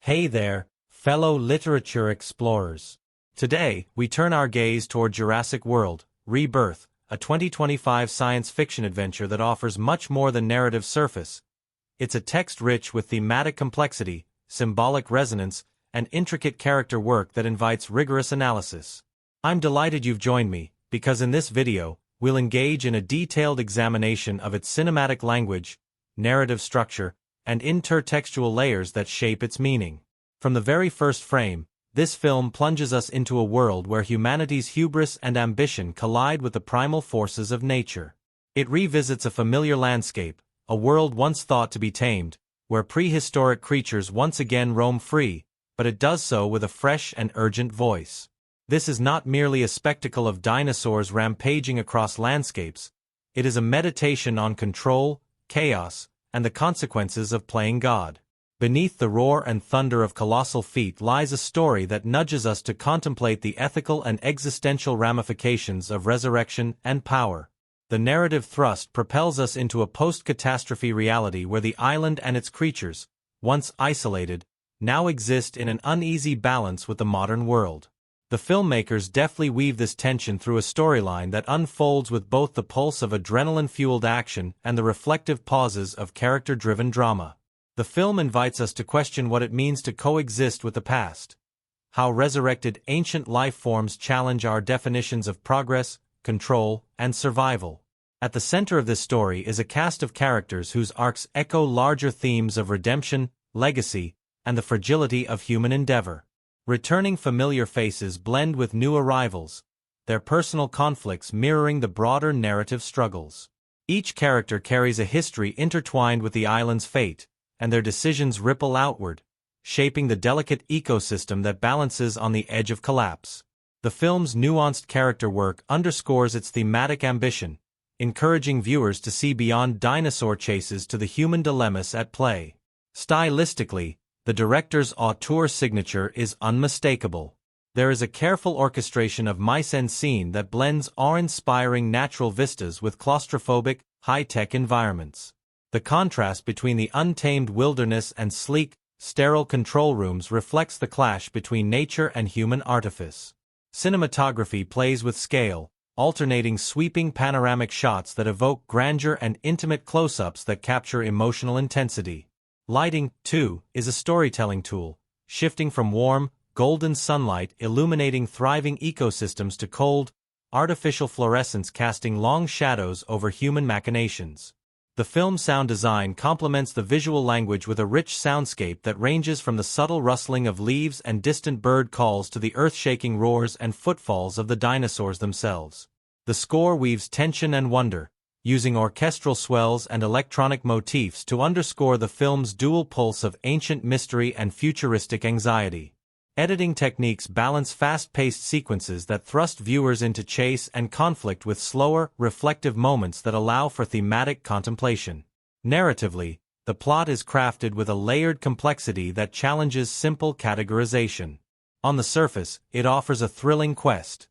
Hey there, fellow literature explorers. Today, we turn our gaze toward Jurassic World, Rebirth, a 2025 science fiction adventure that offers much more than narrative surface. It's a text rich with thematic complexity, symbolic resonance, and intricate character work that invites rigorous analysis. I'm delighted you've joined me, because in this video, we'll engage in a detailed examination of its cinematic language, narrative structure, and intertextual layers that shape its meaning. From the very first frame, this film plunges us into a world where humanity's hubris and ambition collide with the primal forces of nature. It revisits a familiar landscape, a world once thought to be tamed, where prehistoric creatures once again roam free, but it does so with a fresh and urgent voice. This is not merely a spectacle of dinosaurs rampaging across landscapes, it is a meditation on control, chaos, and the consequences of playing God. Beneath the roar and thunder of colossal feet lies a story that nudges us to contemplate the ethical and existential ramifications of resurrection and power. The narrative thrust propels us into a post-catastrophe reality where the island and its creatures, once isolated, now exist in an uneasy balance with the modern world. The filmmakers deftly weave this tension through a storyline that unfolds with both the pulse of adrenaline-fueled action and the reflective pauses of character-driven drama. The film invites us to question what it means to coexist with the past. How resurrected ancient life forms challenge our definitions of progress, control, and survival. At the center of this story is a cast of characters whose arcs echo larger themes of redemption, legacy, and the fragility of human endeavor. Returning familiar faces blend with new arrivals, their personal conflicts mirroring the broader narrative struggles. Each character carries a history intertwined with the island's fate, and their decisions ripple outward, shaping the delicate ecosystem that balances on the edge of collapse. The film's nuanced character work underscores its thematic ambition, encouraging viewers to see beyond dinosaur chases to the human dilemmas at play. Stylistically, the director's auteur signature is unmistakable. There is a careful orchestration of mise-en-scene that blends awe-inspiring natural vistas with claustrophobic, high-tech environments. The contrast between the untamed wilderness and sleek, sterile control rooms reflects the clash between nature and human artifice. Cinematography plays with scale, alternating sweeping panoramic shots that evoke grandeur and intimate close-ups that capture emotional intensity. Lighting, too, is a storytelling tool, shifting from warm, golden sunlight illuminating thriving ecosystems to cold, artificial fluorescence casting long shadows over human machinations. The film's sound design complements the visual language with a rich soundscape that ranges from the subtle rustling of leaves and distant bird calls to the earth-shaking roars and footfalls of the dinosaurs themselves. The score weaves tension and wonder, using orchestral swells and electronic motifs to underscore the film's dual pulse of ancient mystery and futuristic anxiety. Editing techniques balance fast-paced sequences that thrust viewers into chase and conflict with slower, reflective moments that allow for thematic contemplation. Narratively, the plot is crafted with a layered complexity that challenges simple categorization. On the surface, it offers a thrilling quest.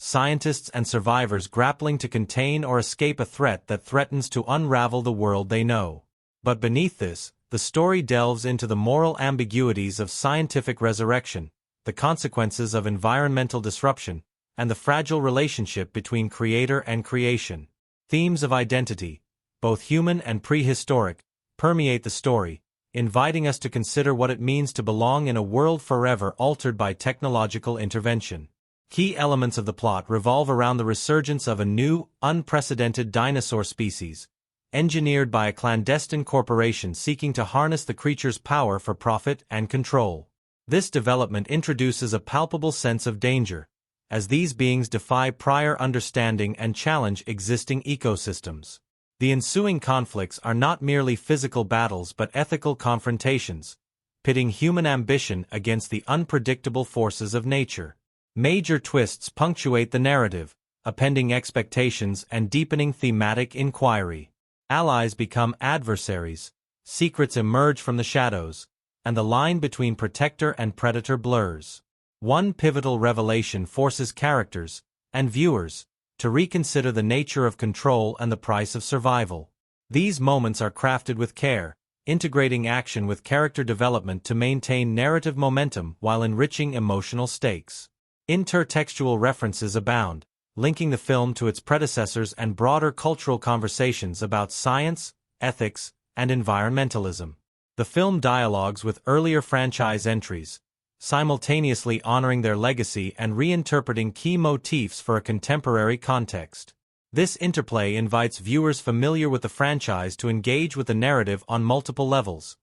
Scientists and survivors grappling to contain or escape a threat that threatens to unravel the world they know. But beneath this, the story delves into the moral ambiguities of scientific resurrection, the consequences of environmental disruption, and the fragile relationship between creator and creation. Themes of identity, both human and prehistoric, permeate the story, inviting us to consider what it means to belong in a world forever altered by technological intervention. Key elements of the plot revolve around the resurgence of a new, unprecedented dinosaur species, engineered by a clandestine corporation seeking to harness the creature's power for profit and control. This development introduces a palpable sense of danger, as these beings defy prior understanding and challenge existing ecosystems. The ensuing conflicts are not merely physical battles but ethical confrontations, pitting human ambition against the unpredictable forces of nature. Major twists punctuate the narrative, upending expectations and deepening thematic inquiry. Allies become adversaries, secrets emerge from the shadows, and the line between protector and predator blurs. One pivotal revelation forces characters, and viewers, to reconsider the nature of control and the price of survival. These moments are crafted with care, integrating action with character development to maintain narrative momentum while enriching emotional stakes. Intertextual references abound, linking the film to its predecessors and broader cultural conversations about science, ethics, and environmentalism. The film dialogues with earlier franchise entries, simultaneously honoring their legacy and reinterpreting key motifs for a contemporary context. This interplay invites viewers familiar with the franchise to engage with the narrative on multiple levels,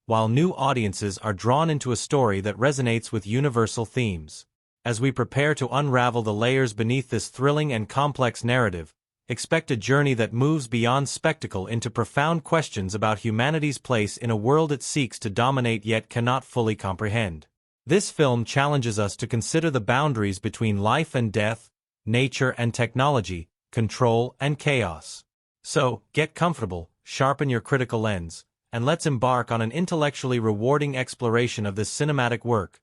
while new audiences are drawn into a story that resonates with universal themes. As we prepare to unravel the layers beneath this thrilling and complex narrative, expect a journey that moves beyond spectacle into profound questions about humanity's place in a world it seeks to dominate yet cannot fully comprehend. This film challenges us to consider the boundaries between life and death, nature and technology, control and chaos. So, get comfortable, sharpen your critical lens, and let's embark on an intellectually rewarding exploration of this cinematic work,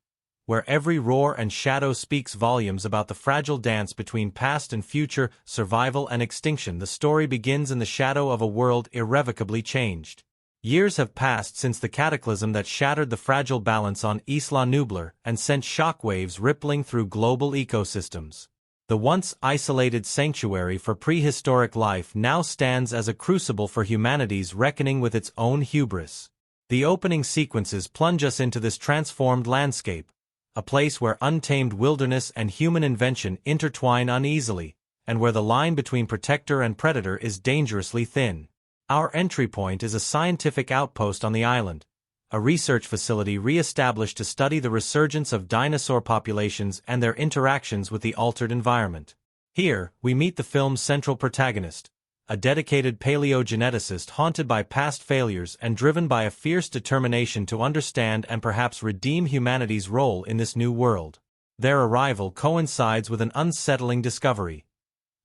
where every roar and shadow speaks volumes about the fragile dance between past and future, survival and extinction. The story begins in the shadow of a world irrevocably changed. Years have passed since the cataclysm that shattered the fragile balance on Isla Nublar and sent shockwaves rippling through global ecosystems. The once isolated sanctuary for prehistoric life now stands as a crucible for humanity's reckoning with its own hubris. The opening sequences plunge us into this transformed landscape, a place where untamed wilderness and human invention intertwine uneasily, and where the line between protector and predator is dangerously thin. Our entry point is a scientific outpost on the island, a research facility re-established to study the resurgence of dinosaur populations and their interactions with the altered environment. Here, we meet the film's central protagonist, a dedicated paleogeneticist haunted by past failures and driven by a fierce determination to understand and perhaps redeem humanity's role in this new world. Their arrival coincides with an unsettling discovery: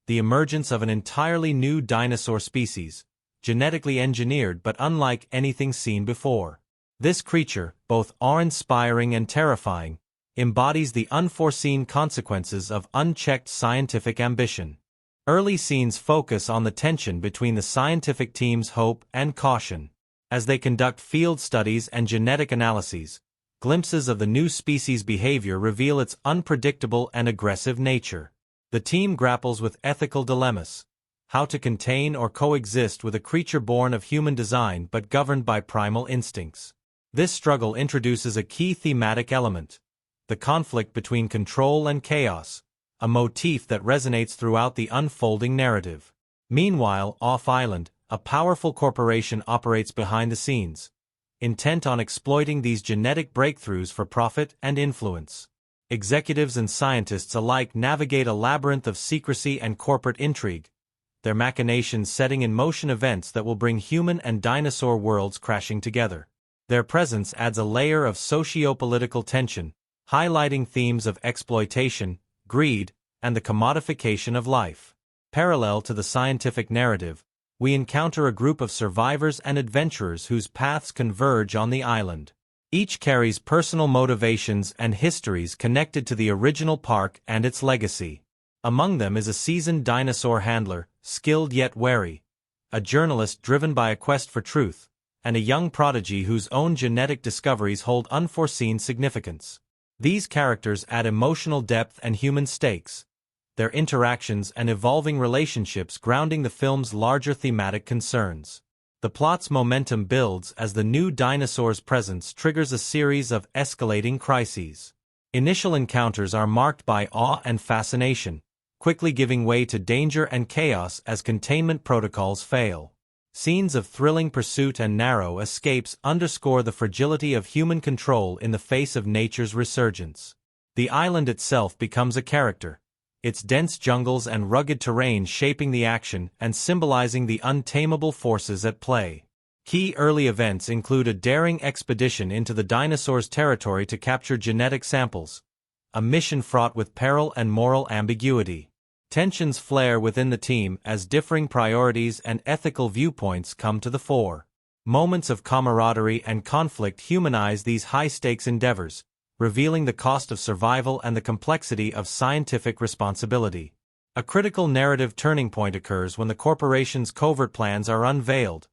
the emergence of an entirely new dinosaur species, genetically engineered but unlike anything seen before. This creature, both awe-inspiring and terrifying, embodies the unforeseen consequences of unchecked scientific ambition. Early scenes focus on the tension between the scientific team's hope and caution. As they conduct field studies and genetic analyses, glimpses of the new species' behavior reveal its unpredictable and aggressive nature. The team grapples with ethical dilemmas: how to contain or coexist with a creature born of human design but governed by primal instincts. This struggle introduces a key thematic element: the conflict between control and chaos, a motif that resonates throughout the unfolding narrative. Meanwhile, off-island, a powerful corporation operates behind the scenes, intent on exploiting these genetic breakthroughs for profit and influence. Executives and scientists alike navigate a labyrinth of secrecy and corporate intrigue, their machinations setting in motion events that will bring human and dinosaur worlds crashing together. Their presence adds a layer of socio-political tension, highlighting themes of exploitation, greed, and the commodification of life. Parallel to the scientific narrative, we encounter a group of survivors and adventurers whose paths converge on the island. Each carries personal motivations and histories connected to the original park and its legacy. Among them is a seasoned dinosaur handler, skilled yet wary, a journalist driven by a quest for truth, and a young prodigy whose own genetic discoveries hold unforeseen significance. These characters add emotional depth and human stakes, their interactions and evolving relationships grounding the film's larger thematic concerns. The plot's momentum builds as the new dinosaur's presence triggers a series of escalating crises. Initial encounters are marked by awe and fascination, quickly giving way to danger and chaos as containment protocols fail. Scenes of thrilling pursuit and narrow escapes underscore the fragility of human control in the face of nature's resurgence. The island itself becomes a character, its dense jungles and rugged terrain shaping the action and symbolizing the untamable forces at play. Key early events include a daring expedition into the dinosaurs' territory to capture genetic samples, a mission fraught with peril and moral ambiguity. Tensions flare within the team as differing priorities and ethical viewpoints come to the fore. Moments of camaraderie and conflict humanize these high-stakes endeavors, revealing the cost of survival and the complexity of scientific responsibility. A critical narrative turning point occurs when the corporation's covert plans are unveiled,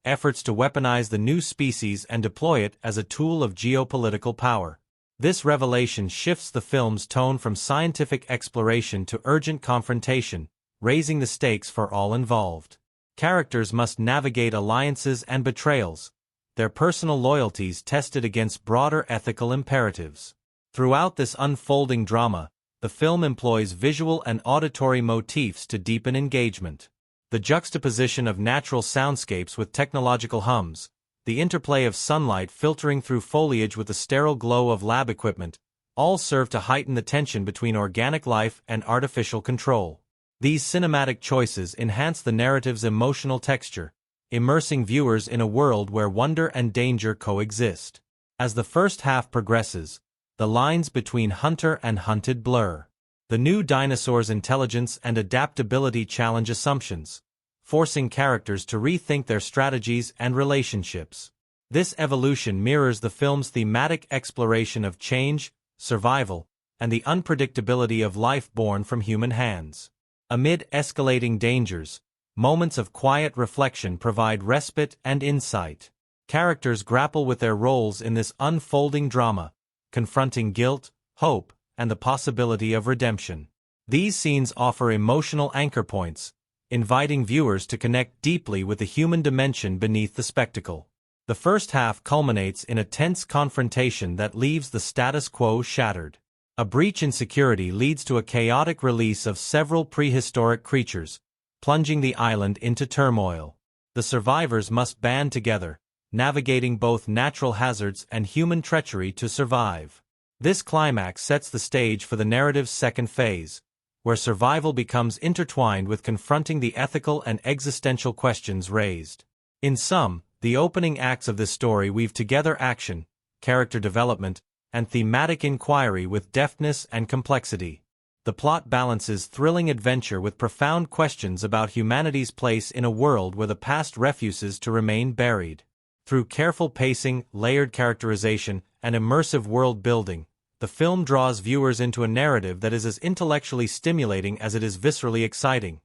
efforts to weaponize the new species and deploy it as a tool of geopolitical power. This revelation shifts the film's tone from scientific exploration to urgent confrontation, raising the stakes for all involved. Characters must navigate alliances and betrayals, their personal loyalties tested against broader ethical imperatives. Throughout this unfolding drama, the film employs visual and auditory motifs to deepen engagement. The juxtaposition of natural soundscapes with technological hums, the interplay of sunlight filtering through foliage with the sterile glow of lab equipment, all serve to heighten the tension between organic life and artificial control. These cinematic choices enhance the narrative's emotional texture, immersing viewers in a world where wonder and danger coexist. As the first half progresses, the lines between hunter and hunted blur. The new dinosaur's intelligence and adaptability challenge assumptions, forcing characters to rethink their strategies and relationships. This evolution mirrors the film's thematic exploration of change, survival, and the unpredictability of life born from human hands. Amid escalating dangers, moments of quiet reflection provide respite and insight. Characters grapple with their roles in this unfolding drama, confronting guilt, hope, and the possibility of redemption. These scenes offer emotional anchor points, inviting viewers to connect deeply with the human dimension beneath the spectacle. The first half culminates in a tense confrontation that leaves the status quo shattered. A breach in security leads to a chaotic release of several prehistoric creatures, plunging the island into turmoil. The survivors must band together, navigating both natural hazards and human treachery to survive. This climax sets the stage for the narrative's second phase, where survival becomes intertwined with confronting the ethical and existential questions raised. In sum, the opening acts of this story weave together action, character development, and thematic inquiry with deftness and complexity. The plot balances thrilling adventure with profound questions about humanity's place in a world where the past refuses to remain buried. Through careful pacing, layered characterization, and immersive world building, the film draws viewers into a narrative that is as intellectually stimulating as it is viscerally exciting.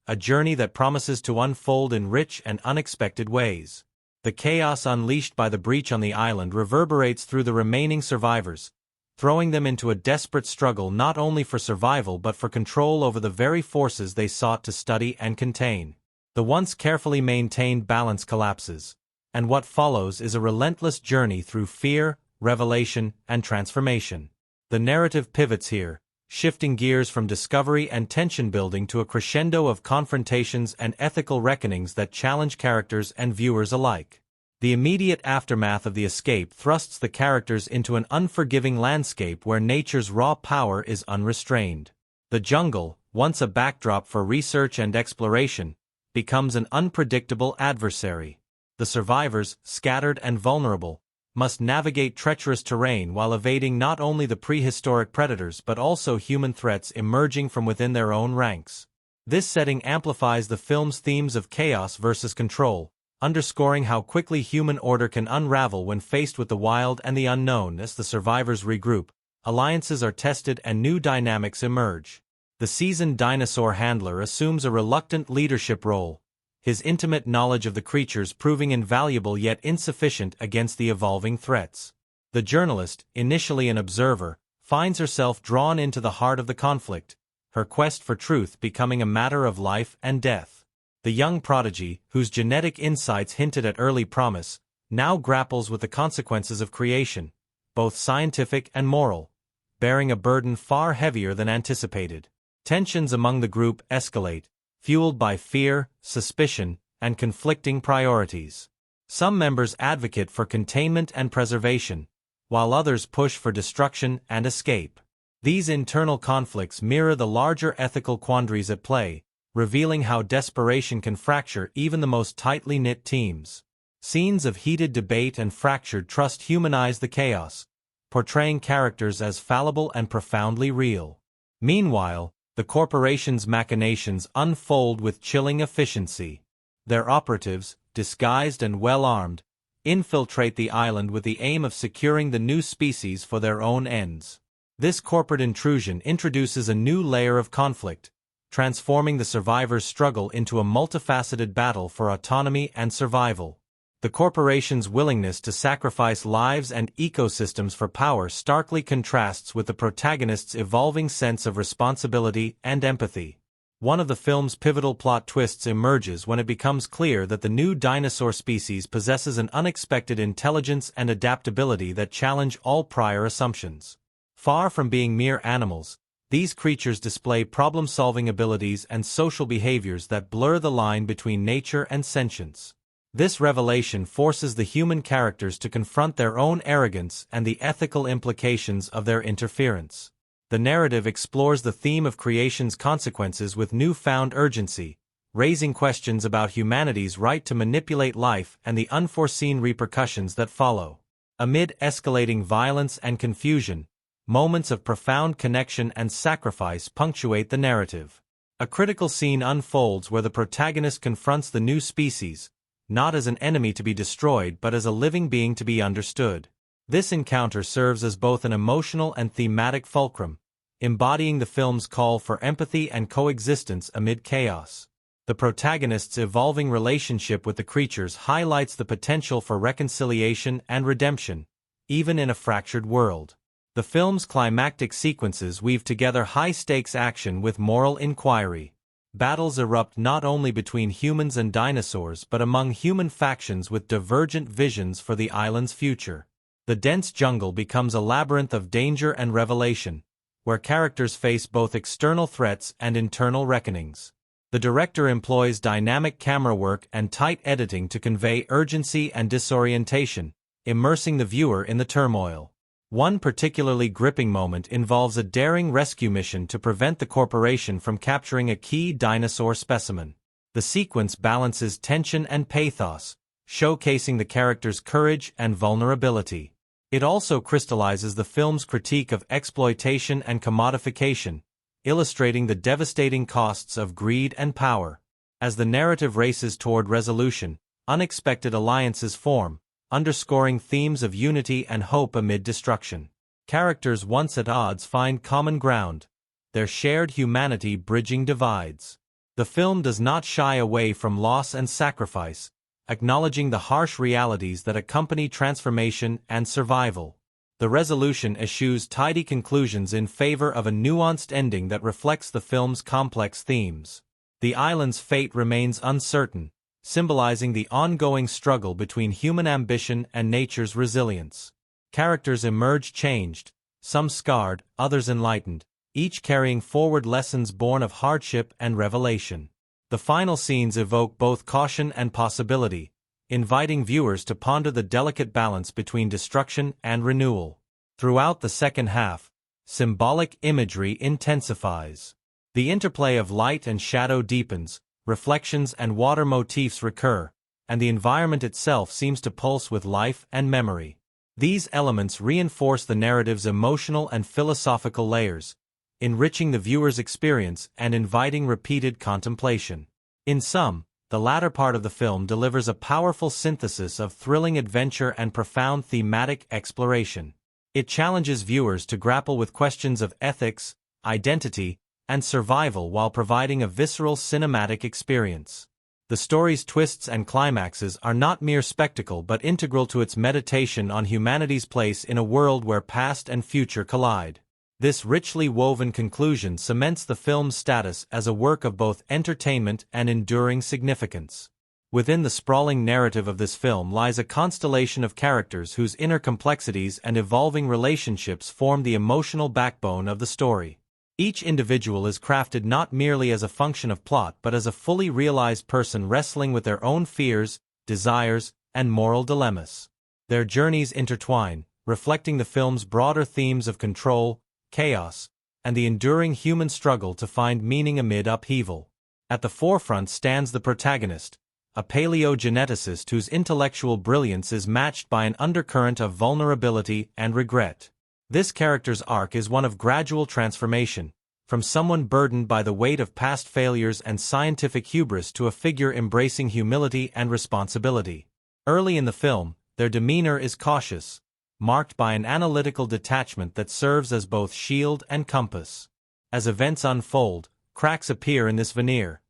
A journey that promises to unfold in rich and unexpected ways. The chaos unleashed by the breach on the island reverberates through the remaining survivors, throwing them into a desperate struggle not only for survival but for control over the very forces they sought to study and contain. The once carefully maintained balance collapses, and what follows is a relentless journey through fear, revelation, and transformation. The narrative pivots here, shifting gears from discovery and tension-building to a crescendo of confrontations and ethical reckonings that challenge characters and viewers alike. The immediate aftermath of the escape thrusts the characters into an unforgiving landscape where nature's raw power is unrestrained. The jungle, once a backdrop for research and exploration, becomes an unpredictable adversary. The survivors, scattered and vulnerable, must navigate treacherous terrain while evading not only the prehistoric predators but also human threats emerging from within their own ranks. This setting amplifies the film's themes of chaos versus control, underscoring how quickly human order can unravel when faced with the wild and the unknown. As the survivors regroup, alliances are tested and new dynamics emerge. The seasoned dinosaur handler assumes a reluctant leadership role, his intimate knowledge of the creatures proving invaluable yet insufficient against the evolving threats. The journalist, initially an observer, finds herself drawn into the heart of the conflict, her quest for truth becoming a matter of life and death. The young prodigy, whose genetic insights hinted at early promise, now grapples with the consequences of creation, both scientific and moral, bearing a burden far heavier than anticipated. Tensions among the group escalate, fueled by fear, suspicion, and conflicting priorities. Some members advocate for containment and preservation, while others push for destruction and escape. These internal conflicts mirror the larger ethical quandaries at play, revealing how desperation can fracture even the most tightly knit teams. Scenes of heated debate and fractured trust humanize the chaos, portraying characters as fallible and profoundly real. Meanwhile, the corporation's machinations unfold with chilling efficiency. Their operatives, disguised and well-armed, infiltrate the island with the aim of securing the new species for their own ends. This corporate intrusion introduces a new layer of conflict, transforming the survivors' struggle into a multifaceted battle for autonomy and survival. The corporation's willingness to sacrifice lives and ecosystems for power starkly contrasts with the protagonist's evolving sense of responsibility and empathy. One of the film's pivotal plot twists emerges when it becomes clear that the new dinosaur species possesses an unexpected intelligence and adaptability that challenge all prior assumptions. Far from being mere animals, these creatures display problem-solving abilities and social behaviors that blur the line between nature and sentience. This revelation forces the human characters to confront their own arrogance and the ethical implications of their interference. The narrative explores the theme of creation's consequences with newfound urgency, raising questions about humanity's right to manipulate life and the unforeseen repercussions that follow. Amid escalating violence and confusion, moments of profound connection and sacrifice punctuate the narrative. A critical scene unfolds where the protagonist confronts the new species, not as an enemy to be destroyed but as a living being to be understood. This encounter serves as both an emotional and thematic fulcrum, embodying the film's call for empathy and coexistence amid chaos. The protagonist's evolving relationship with the creatures highlights the potential for reconciliation and redemption, even in a fractured world. The film's climactic sequences weave together high-stakes action with moral inquiry. Battles erupt not only between humans and dinosaurs but among human factions with divergent visions for the island's future. The dense jungle becomes a labyrinth of danger and revelation, where characters face both external threats and internal reckonings. The director employs dynamic camera work and tight editing to convey urgency and disorientation, immersing the viewer in the turmoil. One particularly gripping moment involves a daring rescue mission to prevent the corporation from capturing a key dinosaur specimen. The sequence balances tension and pathos, showcasing the character's courage and vulnerability. It also crystallizes the film's critique of exploitation and commodification, illustrating the devastating costs of greed and power. As the narrative races toward resolution, unexpected alliances form, underscoring themes of unity and hope amid destruction. Characters once at odds find common ground, their shared humanity bridging divides. The film does not shy away from loss and sacrifice, acknowledging the harsh realities that accompany transformation and survival. The resolution eschews tidy conclusions in favor of a nuanced ending that reflects the film's complex themes. The island's fate remains uncertain, symbolizing the ongoing struggle between human ambition and nature's resilience. Characters emerge changed, some scarred, others enlightened, each carrying forward lessons born of hardship and revelation. The final scenes evoke both caution and possibility, inviting viewers to ponder the delicate balance between destruction and renewal. Throughout the second half, symbolic imagery intensifies. The interplay of light and shadow deepens, reflections and water motifs recur, and the environment itself seems to pulse with life and memory. These elements reinforce the narrative's emotional and philosophical layers, enriching the viewer's experience and inviting repeated contemplation. In sum, the latter part of the film delivers a powerful synthesis of thrilling adventure and profound thematic exploration. It challenges viewers to grapple with questions of ethics, identity, and survival while providing a visceral cinematic experience. The story's twists and climaxes are not mere spectacle but integral to its meditation on humanity's place in a world where past and future collide. This richly woven conclusion cements the film's status as a work of both entertainment and enduring significance. Within the sprawling narrative of this film lies a constellation of characters whose inner complexities and evolving relationships form the emotional backbone of the story. Each individual is crafted not merely as a function of plot but as a fully realized person wrestling with their own fears, desires, and moral dilemmas. Their journeys intertwine, reflecting the film's broader themes of control, chaos, and the enduring human struggle to find meaning amid upheaval. At the forefront stands the protagonist, a paleogeneticist whose intellectual brilliance is matched by an undercurrent of vulnerability and regret. This character's arc is one of gradual transformation, from someone burdened by the weight of past failures and scientific hubris to a figure embracing humility and responsibility. Early in the film, their demeanor is cautious, marked by an analytical detachment that serves as both shield and compass. As events unfold, cracks appear in this veneer.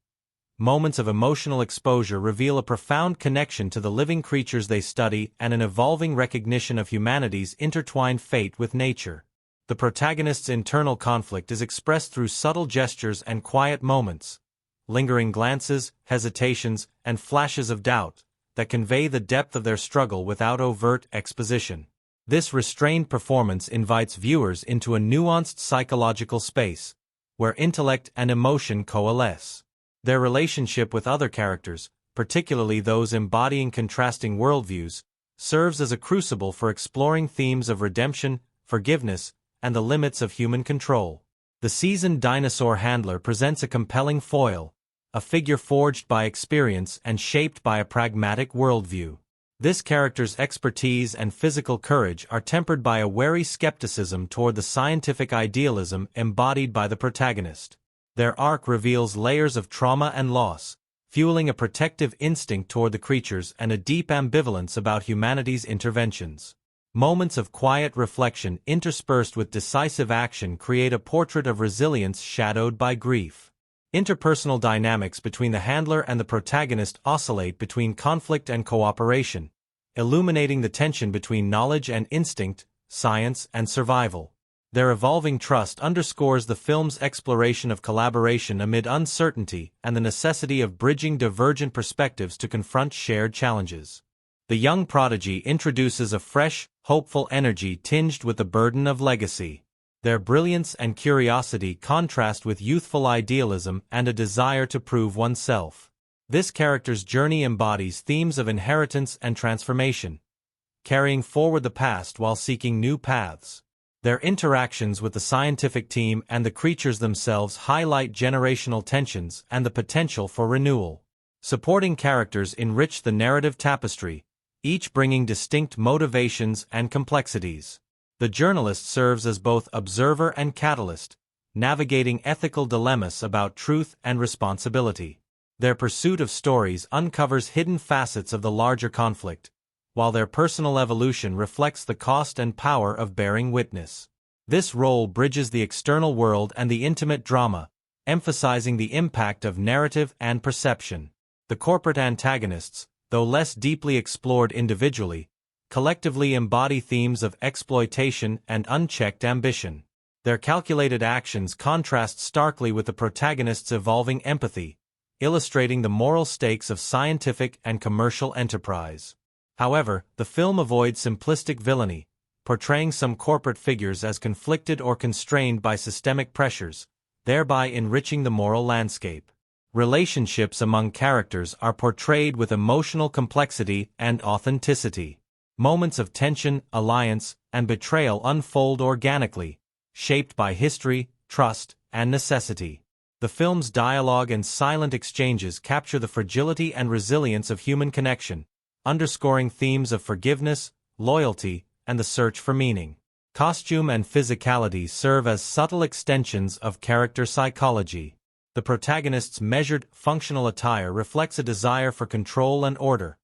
Moments of emotional exposure reveal a profound connection to the living creatures they study and an evolving recognition of humanity's intertwined fate with nature. The protagonist's internal conflict is expressed through subtle gestures and quiet moments, lingering glances, hesitations, and flashes of doubt that convey the depth of their struggle without overt exposition. This restrained performance invites viewers into a nuanced psychological space, where intellect and emotion coalesce. Their relationship with other characters, particularly those embodying contrasting worldviews, serves as a crucible for exploring themes of redemption, forgiveness, and the limits of human control. The seasoned dinosaur handler presents a compelling foil, a figure forged by experience and shaped by a pragmatic worldview. This character's expertise and physical courage are tempered by a wary skepticism toward the scientific idealism embodied by the protagonist. Their arc reveals layers of trauma and loss, fueling a protective instinct toward the creatures and a deep ambivalence about humanity's interventions. Moments of quiet reflection interspersed with decisive action create a portrait of resilience shadowed by grief. Interpersonal dynamics between the handler and the protagonist oscillate between conflict and cooperation, illuminating the tension between knowledge and instinct, science and survival. Their evolving trust underscores the film's exploration of collaboration amid uncertainty and the necessity of bridging divergent perspectives to confront shared challenges. The young prodigy introduces a fresh, hopeful energy tinged with the burden of legacy. Their brilliance and curiosity contrast with youthful idealism and a desire to prove oneself. This character's journey embodies themes of inheritance and transformation, carrying forward the past while seeking new paths. Their interactions with the scientific team and the creatures themselves highlight generational tensions and the potential for renewal. Supporting characters enrich the narrative tapestry, each bringing distinct motivations and complexities. The journalist serves as both observer and catalyst, navigating ethical dilemmas about truth and responsibility. Their pursuit of stories uncovers hidden facets of the larger conflict, while their personal evolution reflects the cost and power of bearing witness. This role bridges the external world and the intimate drama, emphasizing the impact of narrative and perception. The corporate antagonists, though less deeply explored individually, collectively embody themes of exploitation and unchecked ambition. Their calculated actions contrast starkly with the protagonist's evolving empathy, illustrating the moral stakes of scientific and commercial enterprise. However, the film avoids simplistic villainy, portraying some corporate figures as conflicted or constrained by systemic pressures, thereby enriching the moral landscape. Relationships among characters are portrayed with emotional complexity and authenticity. Moments of tension, alliance, and betrayal unfold organically, shaped by history, trust, and necessity. The film's dialogue and silent exchanges capture the fragility and resilience of human connection, underscoring themes of forgiveness, loyalty, and the search for meaning. Costume and physicality serve as subtle extensions of character psychology. The protagonist's measured, functional attire reflects a desire for control and order,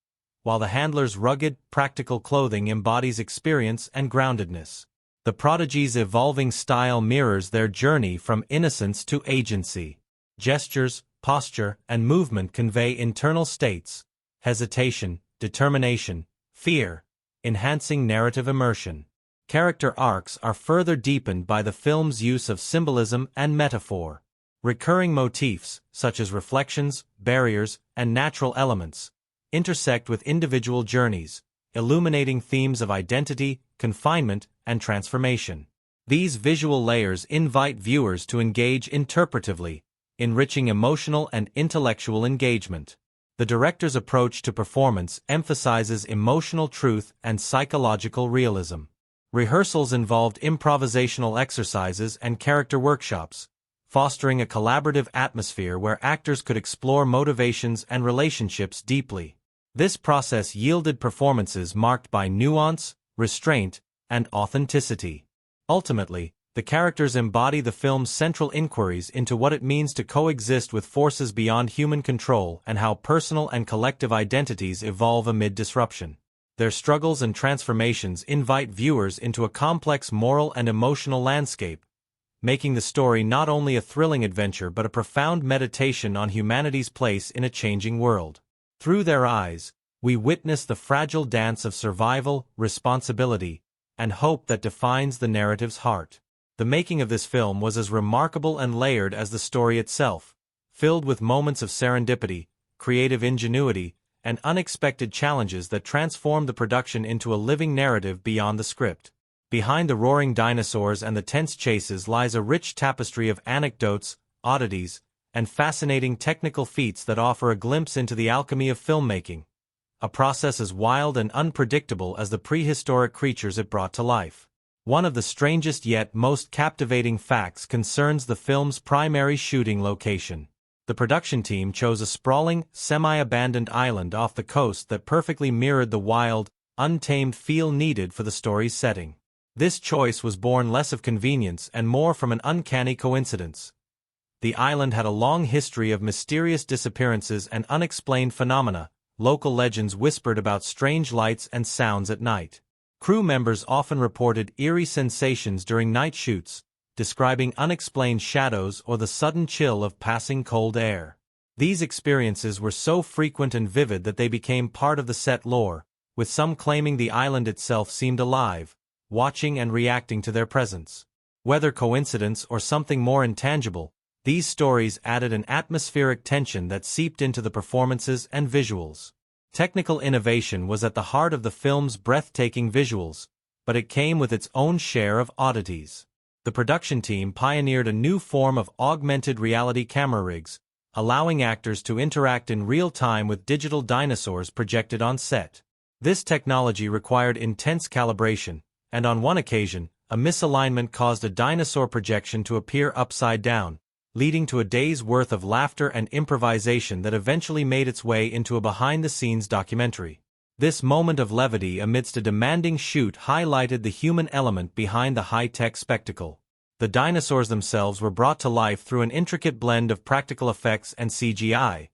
while the handler's rugged, practical clothing embodies experience and groundedness. The prodigy's evolving style mirrors their journey from innocence to agency. Gestures, posture, and movement convey internal states, hesitation, determination, fear, enhancing narrative immersion. Character arcs are further deepened by the film's use of symbolism and metaphor. Recurring motifs, such as reflections, barriers, and natural elements, intersect with individual journeys, illuminating themes of identity, confinement, and transformation. These visual layers invite viewers to engage interpretively, enriching emotional and intellectual engagement. The director's approach to performance emphasizes emotional truth and psychological realism. Rehearsals involved improvisational exercises and character workshops, fostering a collaborative atmosphere where actors could explore motivations and relationships deeply. This process yielded performances marked by nuance, restraint, and authenticity. Ultimately, the characters embody the film's central inquiries into what it means to coexist with forces beyond human control and how personal and collective identities evolve amid disruption. Their struggles and transformations invite viewers into a complex moral and emotional landscape, making the story not only a thrilling adventure but a profound meditation on humanity's place in a changing world. Through their eyes, we witness the fragile dance of survival, responsibility, and hope that defines the narrative's heart. The making of this film was as remarkable and layered as the story itself, filled with moments of serendipity, creative ingenuity, and unexpected challenges that transformed the production into a living narrative beyond the script. Behind the roaring dinosaurs and the tense chases lies a rich tapestry of anecdotes, oddities, and fascinating technical feats that offer a glimpse into the alchemy of filmmaking, a process as wild and unpredictable as the prehistoric creatures it brought to life. One of the strangest yet most captivating facts concerns the film's primary shooting location. The production team chose a sprawling, semi-abandoned island off the coast that perfectly mirrored the wild, untamed feel needed for the story's setting. This choice was born less of convenience and more from an uncanny coincidence. The island had a long history of mysterious disappearances and unexplained phenomena. Local legends whispered about strange lights and sounds at night. Crew members often reported eerie sensations during night shoots, describing unexplained shadows or the sudden chill of passing cold air. These experiences were so frequent and vivid that they became part of the set lore, with some claiming the island itself seemed alive, watching and reacting to their presence. Whether coincidence or something more intangible, these stories added an atmospheric tension that seeped into the performances and visuals. Technical innovation was at the heart of the film's breathtaking visuals, but it came with its own share of oddities. The production team pioneered a new form of augmented reality camera rigs, allowing actors to interact in real time with digital dinosaurs projected on set. This technology required intense calibration, and on one occasion, a misalignment caused a dinosaur projection to appear upside down, leading to a day's worth of laughter and improvisation that eventually made its way into a behind-the-scenes documentary. This moment of levity amidst a demanding shoot highlighted the human element behind the high-tech spectacle. The dinosaurs themselves were brought to life through an intricate blend of practical effects and CGI,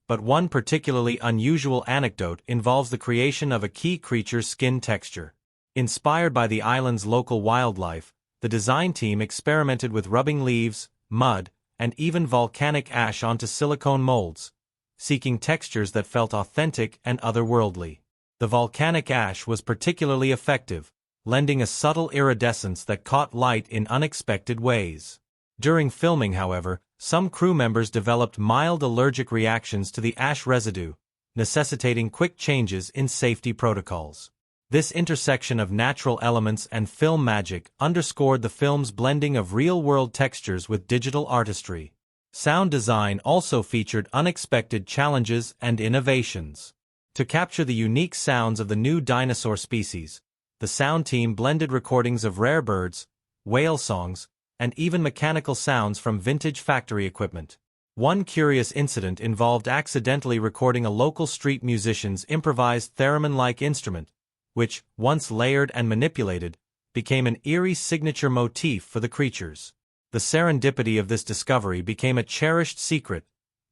but one particularly unusual anecdote involves the creation of a key creature's skin texture. Inspired by the island's local wildlife, the design team experimented with rubbing leaves, mud, and even volcanic ash onto silicone molds, seeking textures that felt authentic and otherworldly. The volcanic ash was particularly effective, lending a subtle iridescence that caught light in unexpected ways. During filming, however, some crew members developed mild allergic reactions to the ash residue, necessitating quick changes in safety protocols. This intersection of natural elements and film magic underscored the film's blending of real-world textures with digital artistry. Sound design also featured unexpected challenges and innovations. To capture the unique sounds of the new dinosaur species, the sound team blended recordings of rare birds, whale songs, and even mechanical sounds from vintage factory equipment. One curious incident involved accidentally recording a local street musician's improvised theremin-like instrument, which, once layered and manipulated, became an eerie signature motif for the creatures. The serendipity of this discovery became a cherished secret,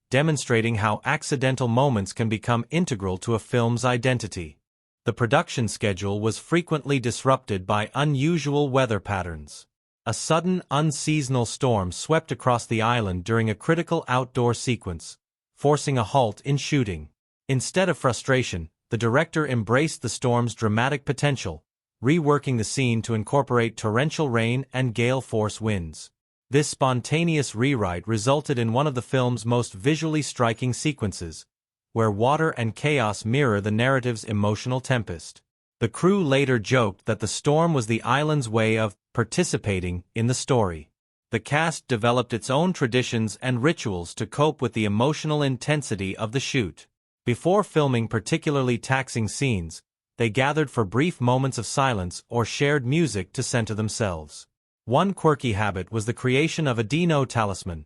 demonstrating how accidental moments can become integral to a film's identity. The production schedule was frequently disrupted by unusual weather patterns. A sudden, unseasonal storm swept across the island during a critical outdoor sequence, forcing a halt in shooting. Instead of frustration, the director embraced the storm's dramatic potential, reworking the scene to incorporate torrential rain and gale-force winds. This spontaneous rewrite resulted in one of the film's most visually striking sequences, where water and chaos mirror the narrative's emotional tempest. The crew later joked that the storm was the island's way of participating in the story. The cast developed its own traditions and rituals to cope with the emotional intensity of the shoot. Before filming particularly taxing scenes, they gathered for brief moments of silence or shared music to center themselves. One quirky habit was the creation of a dino talisman,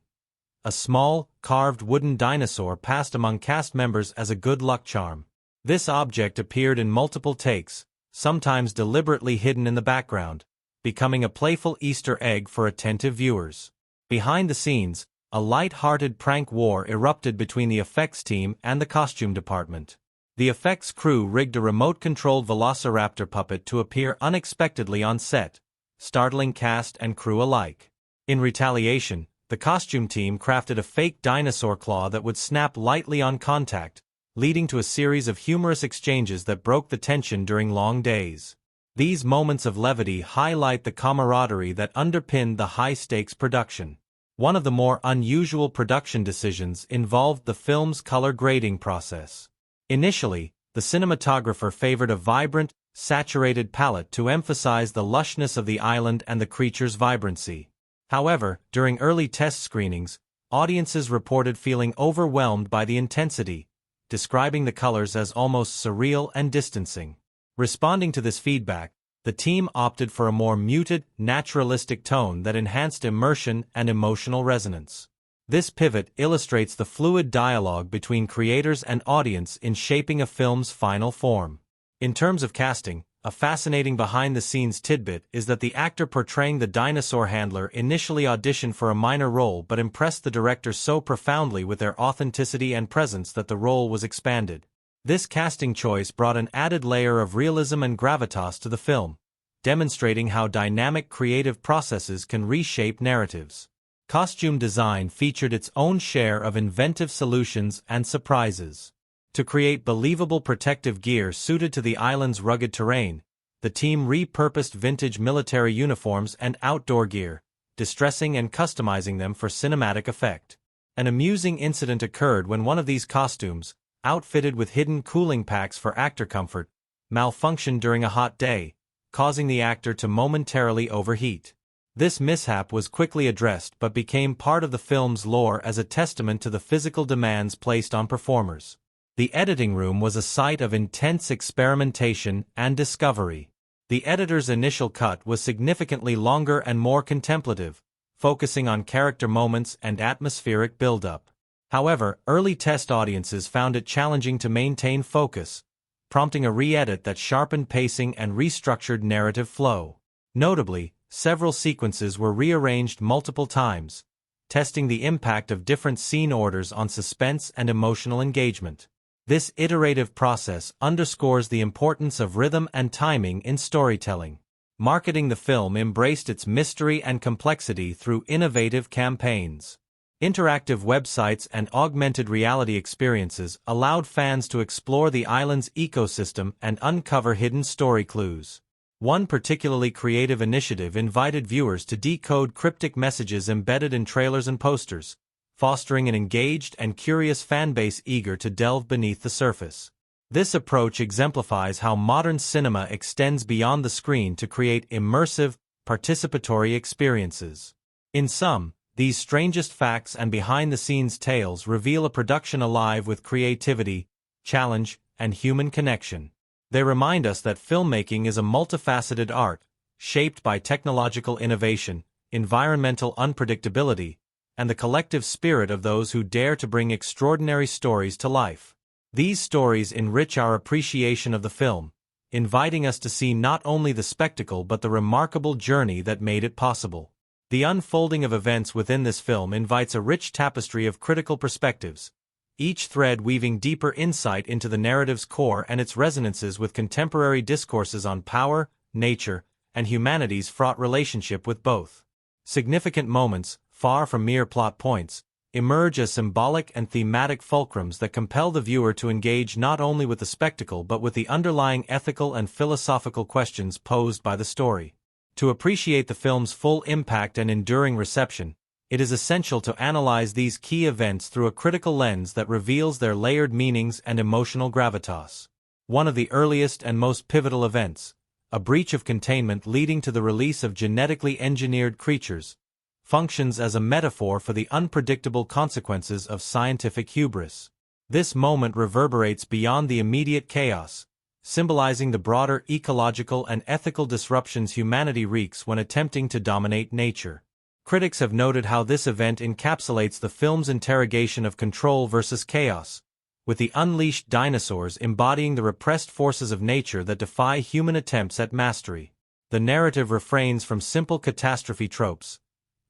a small, carved wooden dinosaur passed among cast members as a good luck charm. This object appeared in multiple takes, sometimes deliberately hidden in the background, becoming a playful Easter egg for attentive viewers. Behind the scenes, a light-hearted prank war erupted between the effects team and the costume department. The effects crew rigged a remote-controlled velociraptor puppet to appear unexpectedly on set, startling cast and crew alike. In retaliation, the costume team crafted a fake dinosaur claw that would snap lightly on contact, leading to a series of humorous exchanges that broke the tension during long days. These moments of levity highlight the camaraderie that underpinned the high-stakes production. One of the more unusual production decisions involved the film's color grading process. Initially, the cinematographer favored a vibrant, saturated palette to emphasize the lushness of the island and the creature's vibrancy. However, during early test screenings, audiences reported feeling overwhelmed by the intensity, describing the colors as almost surreal and distancing. Responding to this feedback, the team opted for a more muted, naturalistic tone that enhanced immersion and emotional resonance. This pivot illustrates the fluid dialogue between creators and audience in shaping a film's final form. In terms of casting, a fascinating behind-the-scenes tidbit is that the actor portraying the dinosaur handler initially auditioned for a minor role but impressed the director so profoundly with their authenticity and presence that the role was expanded. This casting choice brought an added layer of realism and gravitas to the film, demonstrating how dynamic creative processes can reshape narratives. Costume design featured its own share of inventive solutions and surprises. To create believable protective gear suited to the island's rugged terrain, the team repurposed vintage military uniforms and outdoor gear, distressing and customizing them for cinematic effect. An amusing incident occurred when one of these costumes, outfitted with hidden cooling packs for actor comfort, malfunctioned during a hot day, causing the actor to momentarily overheat. This mishap was quickly addressed but became part of the film's lore as a testament to the physical demands placed on performers. The editing room was a site of intense experimentation and discovery. The editor's initial cut was significantly longer and more contemplative, focusing on character moments and atmospheric build-up. However, early test audiences found it challenging to maintain focus, prompting a re-edit that sharpened pacing and restructured narrative flow. Notably, several sequences were rearranged multiple times, testing the impact of different scene orders on suspense and emotional engagement. This iterative process underscores the importance of rhythm and timing in storytelling. Marketing the film embraced its mystery and complexity through innovative campaigns. Interactive websites and augmented reality experiences allowed fans to explore the island's ecosystem and uncover hidden story clues. One particularly creative initiative invited viewers to decode cryptic messages embedded in trailers and posters, fostering an engaged and curious fanbase eager to delve beneath the surface. This approach exemplifies how modern cinema extends beyond the screen to create immersive, participatory experiences. In sum, these strangest facts and behind-the-scenes tales reveal a production alive with creativity, challenge, and human connection. They remind us that filmmaking is a multifaceted art, shaped by technological innovation, environmental unpredictability, and the collective spirit of those who dare to bring extraordinary stories to life. These stories enrich our appreciation of the film, inviting us to see not only the spectacle but the remarkable journey that made it possible. The unfolding of events within this film invites a rich tapestry of critical perspectives, each thread weaving deeper insight into the narrative's core and its resonances with contemporary discourses on power, nature, and humanity's fraught relationship with both. Significant moments, far from mere plot points, emerge as symbolic and thematic fulcrums that compel the viewer to engage not only with the spectacle but with the underlying ethical and philosophical questions posed by the story. To appreciate the film's full impact and enduring reception, it is essential to analyze these key events through a critical lens that reveals their layered meanings and emotional gravitas. One of the earliest and most pivotal events, a breach of containment leading to the release of genetically engineered creatures, functions as a metaphor for the unpredictable consequences of scientific hubris. This moment reverberates beyond the immediate chaos, symbolizing the broader ecological and ethical disruptions humanity wreaks when attempting to dominate nature. Critics have noted how this event encapsulates the film's interrogation of control versus chaos, with the unleashed dinosaurs embodying the repressed forces of nature that defy human attempts at mastery. The narrative refrains from simple catastrophe tropes.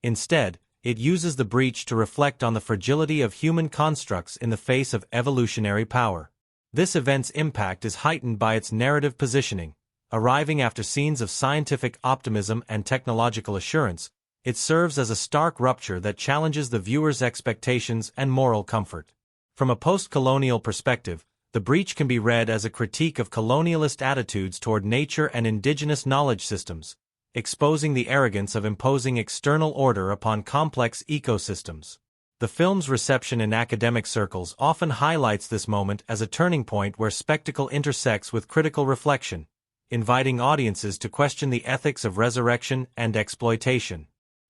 Instead, it uses the breach to reflect on the fragility of human constructs in the face of evolutionary power. This event's impact is heightened by its narrative positioning, arriving after scenes of scientific optimism and technological assurance, It serves as a stark rupture that challenges the viewer's expectations and moral comfort. From a post-colonial perspective, The Breach can be read as a critique of colonialist attitudes toward nature and indigenous knowledge systems, exposing the arrogance of imposing external order upon complex ecosystems. The film's reception in academic circles often highlights this moment as a turning point where spectacle intersects with critical reflection, inviting audiences to question the ethics of resurrection and exploitation.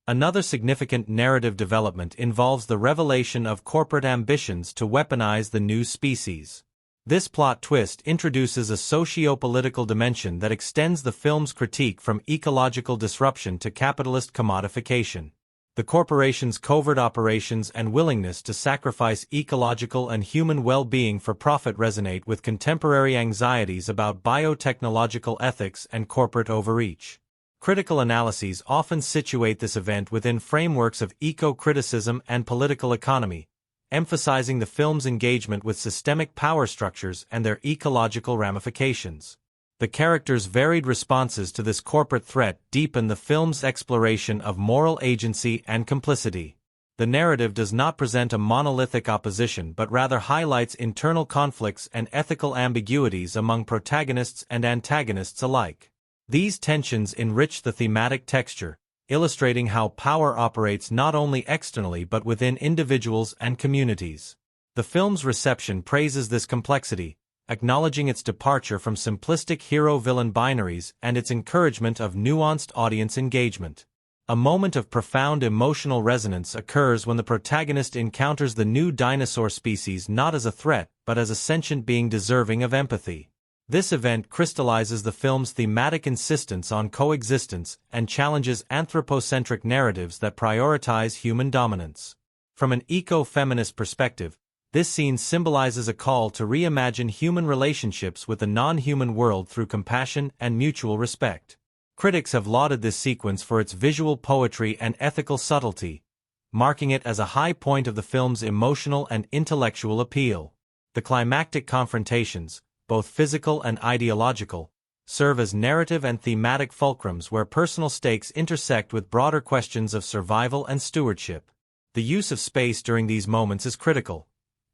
Another significant narrative development involves the revelation of corporate ambitions to weaponize the new species. This plot twist introduces a socio-political dimension that extends the film's critique from ecological disruption to capitalist commodification. The corporation's covert operations and willingness to sacrifice ecological and human well-being for profit resonate with contemporary anxieties about biotechnological ethics and corporate overreach. Critical analyses often situate this event within frameworks of eco-criticism and political economy, emphasizing the film's engagement with systemic power structures and their ecological ramifications. The characters' varied responses to this corporate threat deepen the film's exploration of moral agency and complicity. The narrative does not present a monolithic opposition but rather highlights internal conflicts and ethical ambiguities among protagonists and antagonists alike. These tensions enrich the thematic texture, illustrating how power operates not only externally but within individuals and communities. The film's reception praises this complexity, acknowledging its departure from simplistic hero-villain binaries and its encouragement of nuanced audience engagement. A moment of profound emotional resonance occurs when the protagonist encounters the new dinosaur species not as a threat but as a sentient being deserving of empathy. This event crystallizes the film's thematic insistence on coexistence and challenges anthropocentric narratives that prioritize human dominance. From an eco-feminist perspective, this scene symbolizes a call to reimagine human relationships with the non-human world through compassion and mutual respect. Critics have lauded this sequence for its visual poetry and ethical subtlety, marking it as a high point of the film's emotional and intellectual appeal. The climactic confrontations, both physical and ideological, serve as narrative and thematic fulcrums where personal stakes intersect with broader questions of survival and stewardship. The use of space during these moments is critical.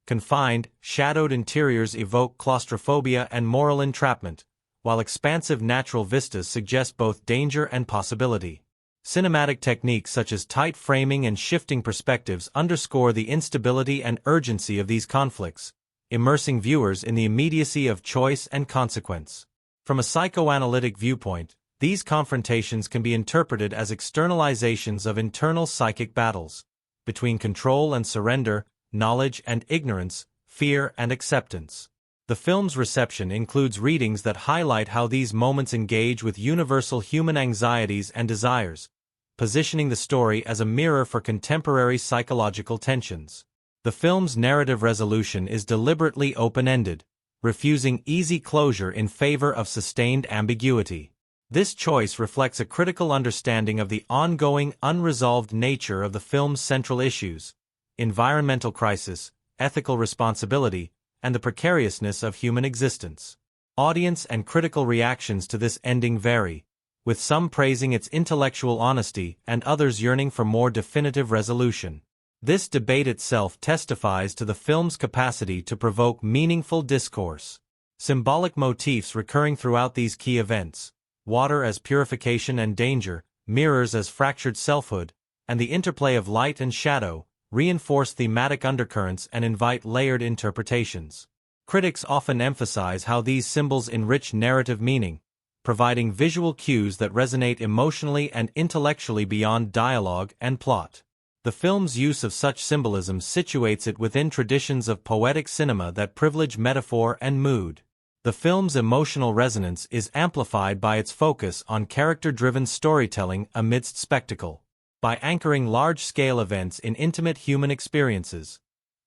Confined, shadowed interiors evoke claustrophobia and moral entrapment, while expansive natural vistas suggest both danger and possibility. Cinematic techniques such as tight framing and shifting perspectives underscore the instability and urgency of these conflicts, immersing viewers in the immediacy of choice and consequence. From a psychoanalytic viewpoint, these confrontations can be interpreted as externalizations of internal psychic battles, between control and surrender, knowledge and ignorance, fear and acceptance. The film's reception includes readings that highlight how these moments engage with universal human anxieties and desires, positioning the story as a mirror for contemporary psychological tensions. The film's narrative resolution is deliberately open-ended, refusing easy closure in favor of sustained ambiguity. This choice reflects a critical understanding of the ongoing, unresolved nature of the film's central issues: environmental crisis, ethical responsibility, and the precariousness of human existence. Audience and critical reactions to this ending vary, with some praising its intellectual honesty and others yearning for more definitive resolution. This debate itself testifies to the film's capacity to provoke meaningful discourse. Symbolic motifs recurring throughout these key events, water as purification and danger, mirrors as fractured selfhood, and the interplay of light and shadow, reinforce thematic undercurrents and invite layered interpretations. Critics often emphasize how these symbols enrich narrative meaning, providing visual cues that resonate emotionally and intellectually beyond dialogue and plot. The film's use of such symbolism situates it within traditions of poetic cinema that privilege metaphor and mood. The film's emotional resonance is amplified by its focus on character-driven storytelling amidst spectacle. By anchoring large-scale events in intimate human experiences,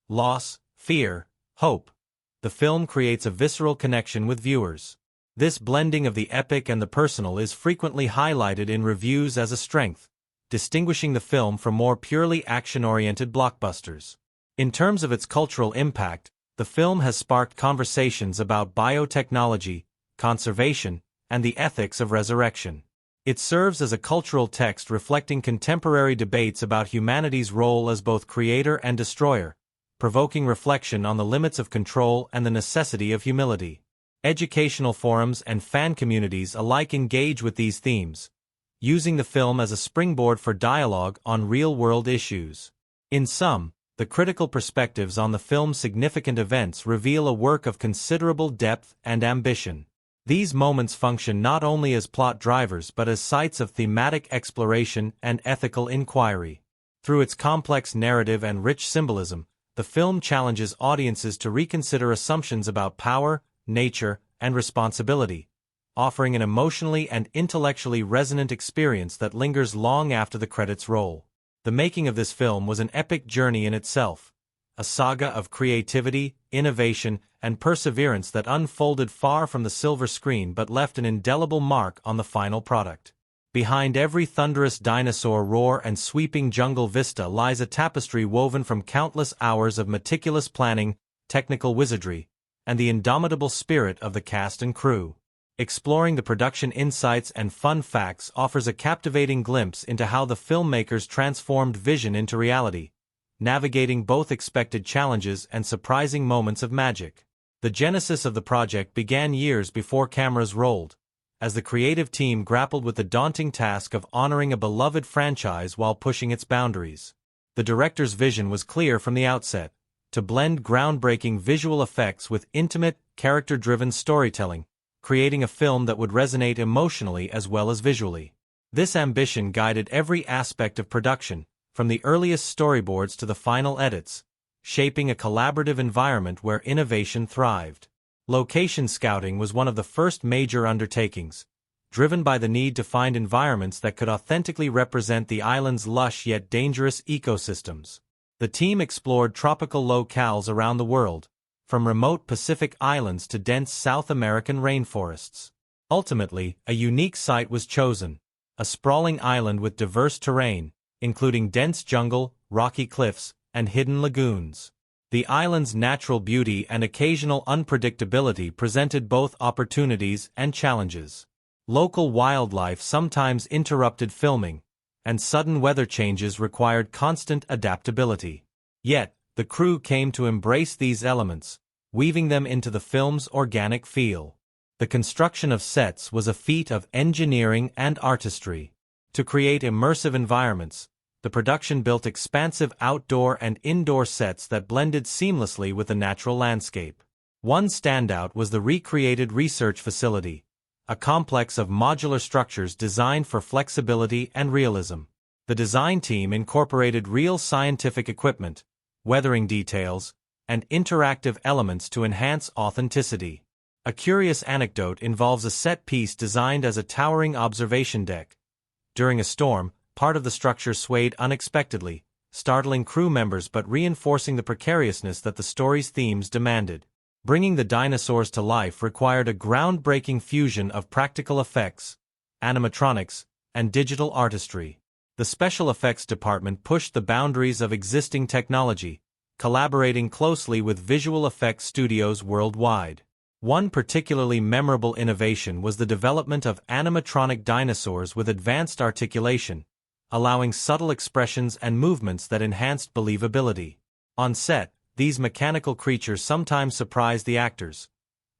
loss, fear, hope, the film creates a visceral connection with viewers. This blending of the epic and the personal is frequently highlighted in reviews as a strength, distinguishing the film from more purely action-oriented blockbusters. In terms of its cultural impact, the film has sparked conversations about biotechnology, conservation, and the ethics of resurrection. It serves as a cultural text reflecting contemporary debates about humanity's role as both creator and destroyer, provoking reflection on the limits of control and the necessity of humility. Educational forums and fan communities alike engage with these themes, using the film as a springboard for dialogue on real-world issues. In sum, the critical perspectives on the film's significant events reveal a work of considerable depth and ambition. These moments function not only as plot drivers but as sites of thematic exploration and ethical inquiry. Through its complex narrative and rich symbolism, the film challenges audiences to reconsider assumptions about power, nature, and responsibility, offering an emotionally and intellectually resonant experience that lingers long after the credits roll. The making of this film was an epic journey in itself, a saga of creativity, innovation, and perseverance that unfolded far from the silver screen but left an indelible mark on the final product. Behind every thunderous dinosaur roar and sweeping jungle vista lies a tapestry woven from countless hours of meticulous planning, technical wizardry, and the indomitable spirit of the cast and crew. Exploring the production insights and fun facts offers a captivating glimpse into how the filmmakers transformed vision into reality, navigating both expected challenges and surprising moments of magic. The genesis of the project began years before cameras rolled, as the creative team grappled with the daunting task of honoring a beloved franchise while pushing its boundaries. The director's vision was clear from the outset: to blend groundbreaking visual effects with intimate, character-driven storytelling, creating a film that would resonate emotionally as well as visually. This ambition guided every aspect of production, from the earliest storyboards to the final edits, shaping a collaborative environment where innovation thrived. Location scouting was one of the first major undertakings, driven by the need to find environments that could authentically represent the island's lush yet dangerous ecosystems. The team explored tropical locales around the world, from remote Pacific islands to dense South American rainforests. Ultimately, a unique site was chosen, a sprawling island with diverse terrain, including dense jungle, rocky cliffs, and hidden lagoons. The island's natural beauty and occasional unpredictability presented both opportunities and challenges. Local wildlife sometimes interrupted filming, and sudden weather changes required constant adaptability. Yet, the crew came to embrace these elements, weaving them into the film's organic feel. The construction of sets was a feat of engineering and artistry. To create immersive environments, the production built expansive outdoor and indoor sets that blended seamlessly with the natural landscape. One standout was the recreated research facility, a complex of modular structures designed for flexibility and realism. The design team incorporated real scientific equipment, weathering details, and interactive elements to enhance authenticity. A curious anecdote involves a set piece designed as a towering observation deck. During a storm, part of the structure swayed unexpectedly, startling crew members but reinforcing the precariousness that the story's themes demanded. Bringing the dinosaurs to life required a groundbreaking fusion of practical effects, animatronics, and digital artistry. The special effects department pushed the boundaries of existing technology, collaborating closely with visual effects studios worldwide. One particularly memorable innovation was the development of animatronic dinosaurs with advanced articulation, allowing subtle expressions and movements that enhanced believability. On set, these mechanical creatures sometimes surprised the actors.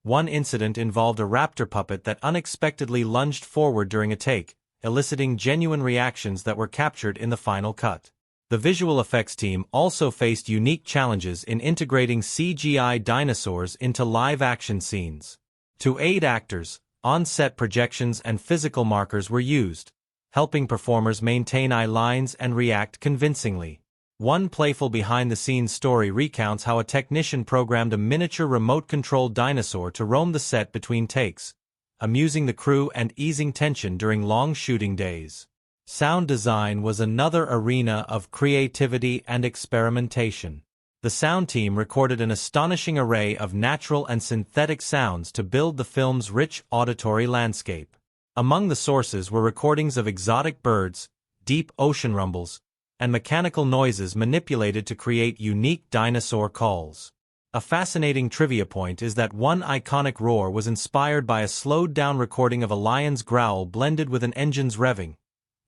One incident involved a raptor puppet that unexpectedly lunged forward during a take, eliciting genuine reactions that were captured in the final cut. The visual effects team also faced unique challenges in integrating CGI dinosaurs into live-action scenes. To aid actors, on-set projections and physical markers were used, helping performers maintain eye lines and react convincingly. One playful behind-the-scenes story recounts how a technician programmed a miniature remote-controlled dinosaur to roam the set between takes, amusing the crew and easing tension during long shooting days. Sound design was another arena of creativity and experimentation. The sound team recorded an astonishing array of natural and synthetic sounds to build the film's rich auditory landscape. Among the sources were recordings of exotic birds, deep ocean rumbles, and mechanical noises manipulated to create unique dinosaur calls. A fascinating trivia point is that one iconic roar was inspired by a slowed-down recording of a lion's growl blended with an engine's revving,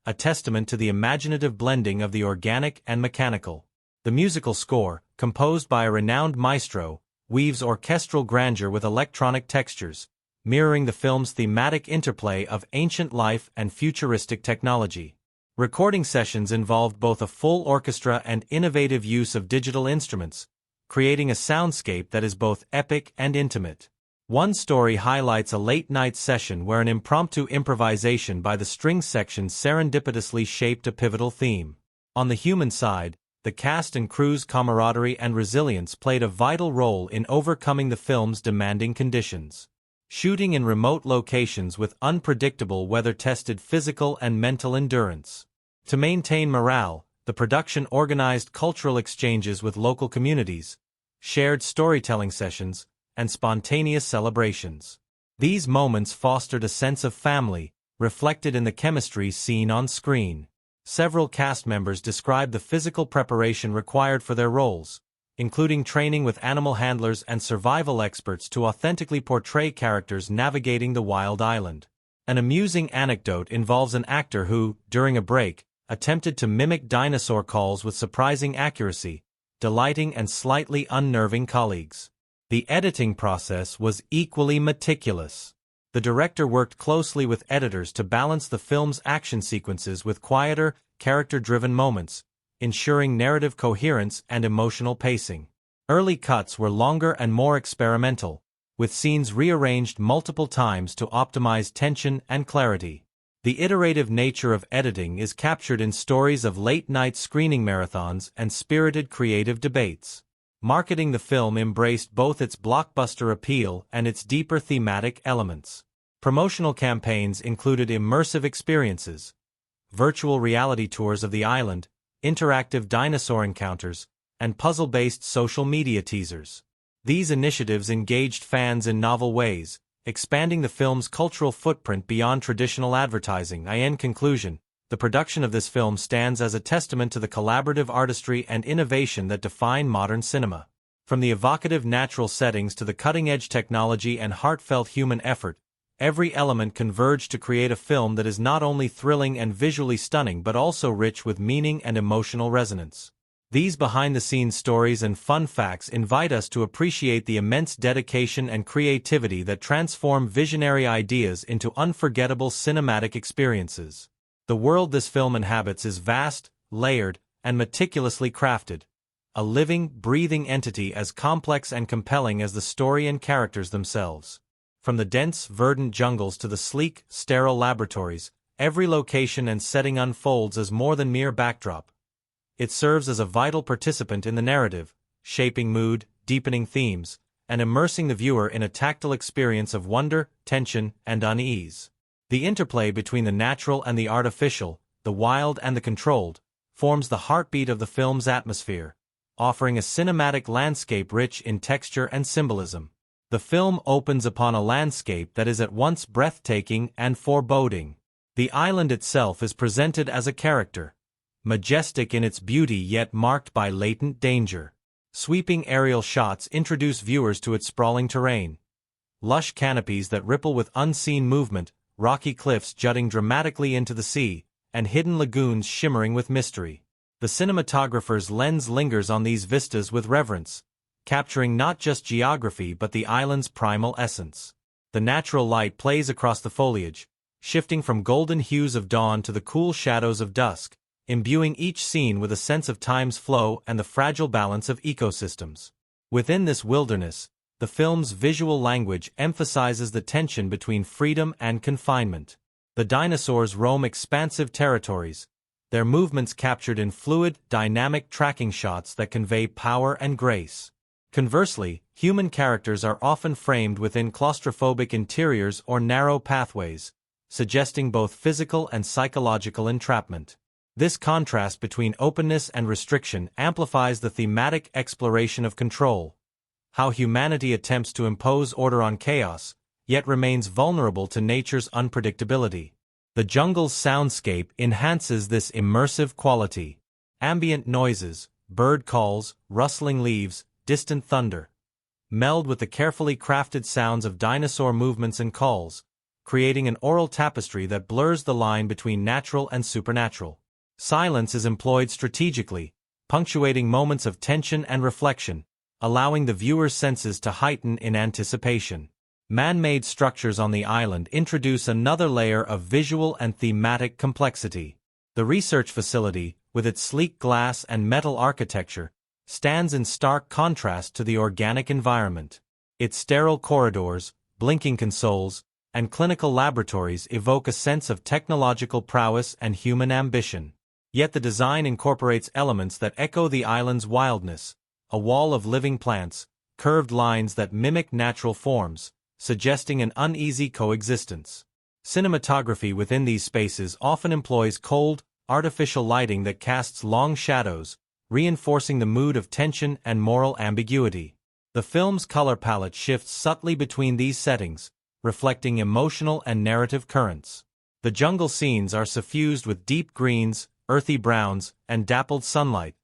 a testament to the imaginative blending of the organic and mechanical. The musical score, composed by a renowned maestro, weaves orchestral grandeur with electronic textures, mirroring the film's thematic interplay of ancient life and futuristic technology. Recording sessions involved both a full orchestra and innovative use of digital instruments, creating a soundscape that is both epic and intimate. One story highlights a late-night session where an impromptu improvisation by the string section serendipitously shaped a pivotal theme. On the human side, the cast and crew's camaraderie and resilience played a vital role in overcoming the film's demanding conditions. Shooting in remote locations with unpredictable weather tested physical and mental endurance. To maintain morale, the production organized cultural exchanges with local communities, shared storytelling sessions, and spontaneous celebrations. These moments fostered a sense of family, reflected in the chemistry seen on screen. Several cast members described the physical preparation required for their roles, including training with animal handlers and survival experts to authentically portray characters navigating the wild island. An amusing anecdote involves an actor who, during a break, attempted to mimic dinosaur calls with surprising accuracy, delighting and slightly unnerving colleagues. The editing process was equally meticulous. The director worked closely with editors to balance the film's action sequences with quieter, character-driven moments, ensuring narrative coherence and emotional pacing. Early cuts were longer and more experimental, with scenes rearranged multiple times to optimize tension and clarity. The iterative nature of editing is captured in stories of late-night screening marathons and spirited creative debates. Marketing the film embraced both its blockbuster appeal and its deeper thematic elements. Promotional campaigns included immersive experiences, virtual reality tours of the island, interactive dinosaur encounters, and puzzle-based social media teasers. These initiatives engaged fans in novel ways, expanding the film's cultural footprint beyond traditional advertising. In conclusion, the production of this film stands as a testament to the collaborative artistry and innovation that define modern cinema. From the evocative natural settings to the cutting-edge technology and heartfelt human effort, every element converged to create a film that is not only thrilling and visually stunning but also rich with meaning and emotional resonance. These behind-the-scenes stories and fun facts invite us to appreciate the immense dedication and creativity that transform visionary ideas into unforgettable cinematic experiences. The world this film inhabits is vast, layered, and meticulously crafted, a living, breathing entity as complex and compelling as the story and characters themselves. From the dense, verdant jungles to the sleek, sterile laboratories, every location and setting unfolds as more than mere backdrop. It serves as a vital participant in the narrative, shaping mood, deepening themes, and immersing the viewer in a tactile experience of wonder, tension, and unease. The interplay between the natural and the artificial, the wild and the controlled, forms the heartbeat of the film's atmosphere, offering a cinematic landscape rich in texture and symbolism. The film opens upon a landscape that is at once breathtaking and foreboding. The island itself is presented as a character, majestic in its beauty yet marked by latent danger. Sweeping aerial shots introduce viewers to its sprawling terrain. Lush canopies that ripple with unseen movement, rocky cliffs jutting dramatically into the sea, and hidden lagoons shimmering with mystery. The cinematographer's lens lingers on these vistas with reverence, capturing not just geography but the island's primal essence. The natural light plays across the foliage, shifting from golden hues of dawn to the cool shadows of dusk, imbuing each scene with a sense of time's flow and the fragile balance of ecosystems. Within this wilderness, the film's visual language emphasizes the tension between freedom and confinement. The dinosaurs roam expansive territories, their movements captured in fluid, dynamic tracking shots that convey power and grace. Conversely, human characters are often framed within claustrophobic interiors or narrow pathways, suggesting both physical and psychological entrapment. This contrast between openness and restriction amplifies the thematic exploration of control, how humanity attempts to impose order on chaos, yet remains vulnerable to nature's unpredictability. The jungle's soundscape enhances this immersive quality. Ambient noises, bird calls, rustling leaves, distant thunder, meld with the carefully crafted sounds of dinosaur movements and calls, creating an aural tapestry that blurs the line between natural and supernatural. Silence is employed strategically, punctuating moments of tension and reflection, allowing the viewer's senses to heighten in anticipation. Man-made structures on the island introduce another layer of visual and thematic complexity. The research facility, with its sleek glass and metal architecture, stands in stark contrast to the organic environment. Its sterile corridors, blinking consoles, and clinical laboratories evoke a sense of technological prowess and human ambition. Yet the design incorporates elements that echo the island's wildness: a wall of living plants, curved lines that mimic natural forms, suggesting an uneasy coexistence. Cinematography within these spaces often employs cold, artificial lighting that casts long shadows, reinforcing the mood of tension and moral ambiguity. The film's color palette shifts subtly between these settings, reflecting emotional and narrative currents. The jungle scenes are suffused with deep greens, earthy browns, and dappled sunlight,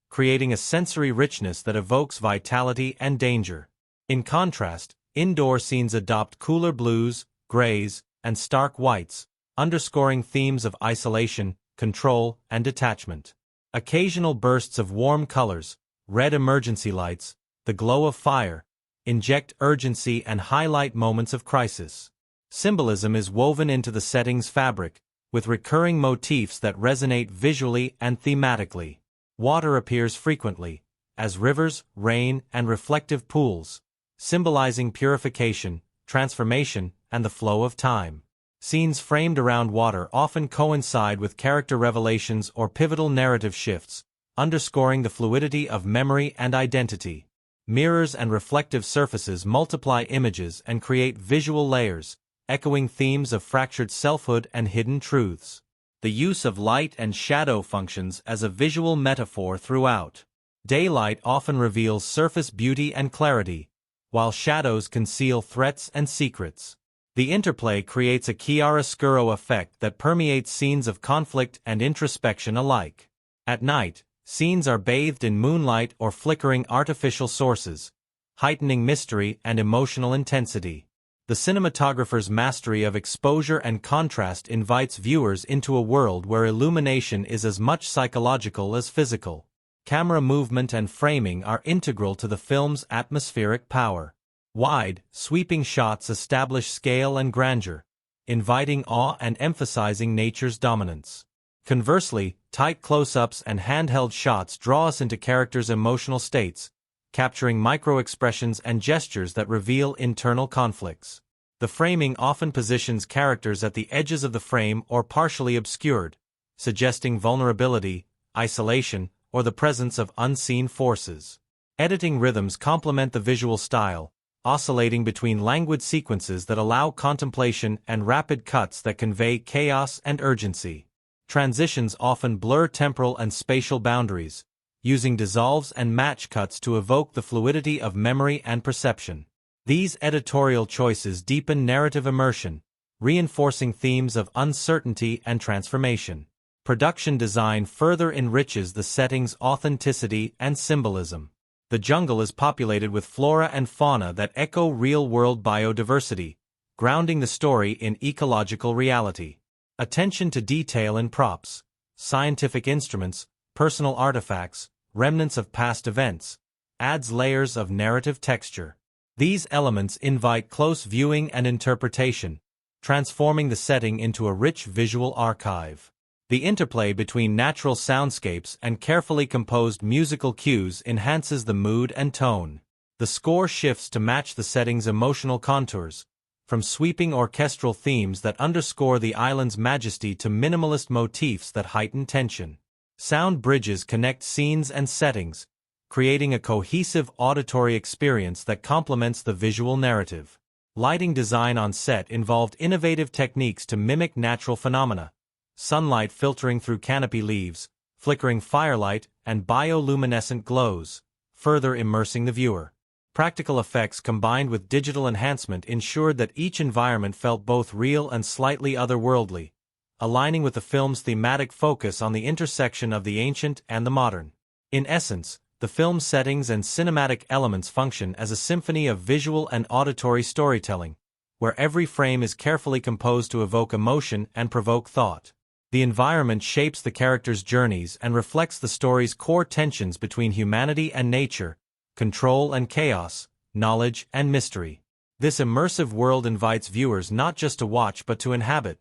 creating a sensory richness that evokes vitality and danger. In contrast, indoor scenes adopt cooler blues, grays, and stark whites, underscoring themes of isolation, control, and detachment. Occasional bursts of warm colors, red emergency lights, the glow of fire, inject urgency and highlight moments of crisis. Symbolism is woven into the setting's fabric, with recurring motifs that resonate visually and thematically. Water appears frequently, as rivers, rain, and reflective pools, symbolizing purification, transformation, and the flow of time. Scenes framed around water often coincide with character revelations or pivotal narrative shifts, underscoring the fluidity of memory and identity. Mirrors and reflective surfaces multiply images and create visual layers, echoing themes of fractured selfhood and hidden truths. The use of light and shadow functions as a visual metaphor throughout. Daylight often reveals surface beauty and clarity, while shadows conceal threats and secrets. The interplay creates a chiaroscuro effect that permeates scenes of conflict and introspection alike. At night, scenes are bathed in moonlight or flickering artificial sources, heightening mystery and emotional intensity. The cinematographer's mastery of exposure and contrast invites viewers into a world where illumination is as much psychological as physical. Camera movement and framing are integral to the film's atmospheric power. Wide, sweeping shots establish scale and grandeur, inviting awe and emphasizing nature's dominance. Conversely, tight close-ups and handheld shots draw us into characters' emotional states, capturing micro-expressions and gestures that reveal internal conflicts. The framing often positions characters at the edges of the frame or partially obscured, suggesting vulnerability, isolation, or the presence of unseen forces. Editing rhythms complement the visual style, oscillating between languid sequences that allow contemplation and rapid cuts that convey chaos and urgency. Transitions often blur temporal and spatial boundaries, using dissolves and match cuts to evoke the fluidity of memory and perception. These editorial choices deepen narrative immersion, reinforcing themes of uncertainty and transformation. Production design further enriches the setting's authenticity and symbolism. The jungle is populated with flora and fauna that echo real-world biodiversity, grounding the story in ecological reality. Attention to detail in props, scientific instruments, personal artifacts, remnants of past events, adds layers of narrative texture. These elements invite close viewing and interpretation, transforming the setting into a rich visual archive. The interplay between natural soundscapes and carefully composed musical cues enhances the mood and tone. The score shifts to match the setting's emotional contours, from sweeping orchestral themes that underscore the island's majesty to minimalist motifs that heighten tension. Sound bridges connect scenes and settings, creating a cohesive auditory experience that complements the visual narrative. Lighting design on set involved innovative techniques to mimic natural phenomena: sunlight filtering through canopy leaves, flickering firelight, and bioluminescent glows, further immersing the viewer. Practical effects combined with digital enhancement ensured that each environment felt both real and slightly otherworldly, aligning with the film's thematic focus on the intersection of the ancient and the modern. In essence, The film's settings and cinematic elements function as a symphony of visual and auditory storytelling, where every frame is carefully composed to evoke emotion and provoke thought. The environment shapes the characters' journeys and reflects the story's core tensions between humanity and nature, control and chaos, knowledge and mystery. This immersive world invites viewers not just to watch but to inhabit,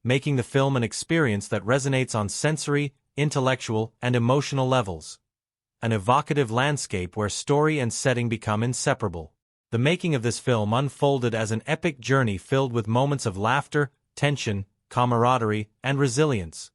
making the film an experience that resonates on sensory, intellectual, and emotional levels. An evocative landscape where story and setting become inseparable. The making of this film unfolded as an epic journey filled with moments of laughter, tension, camaraderie, and resilience.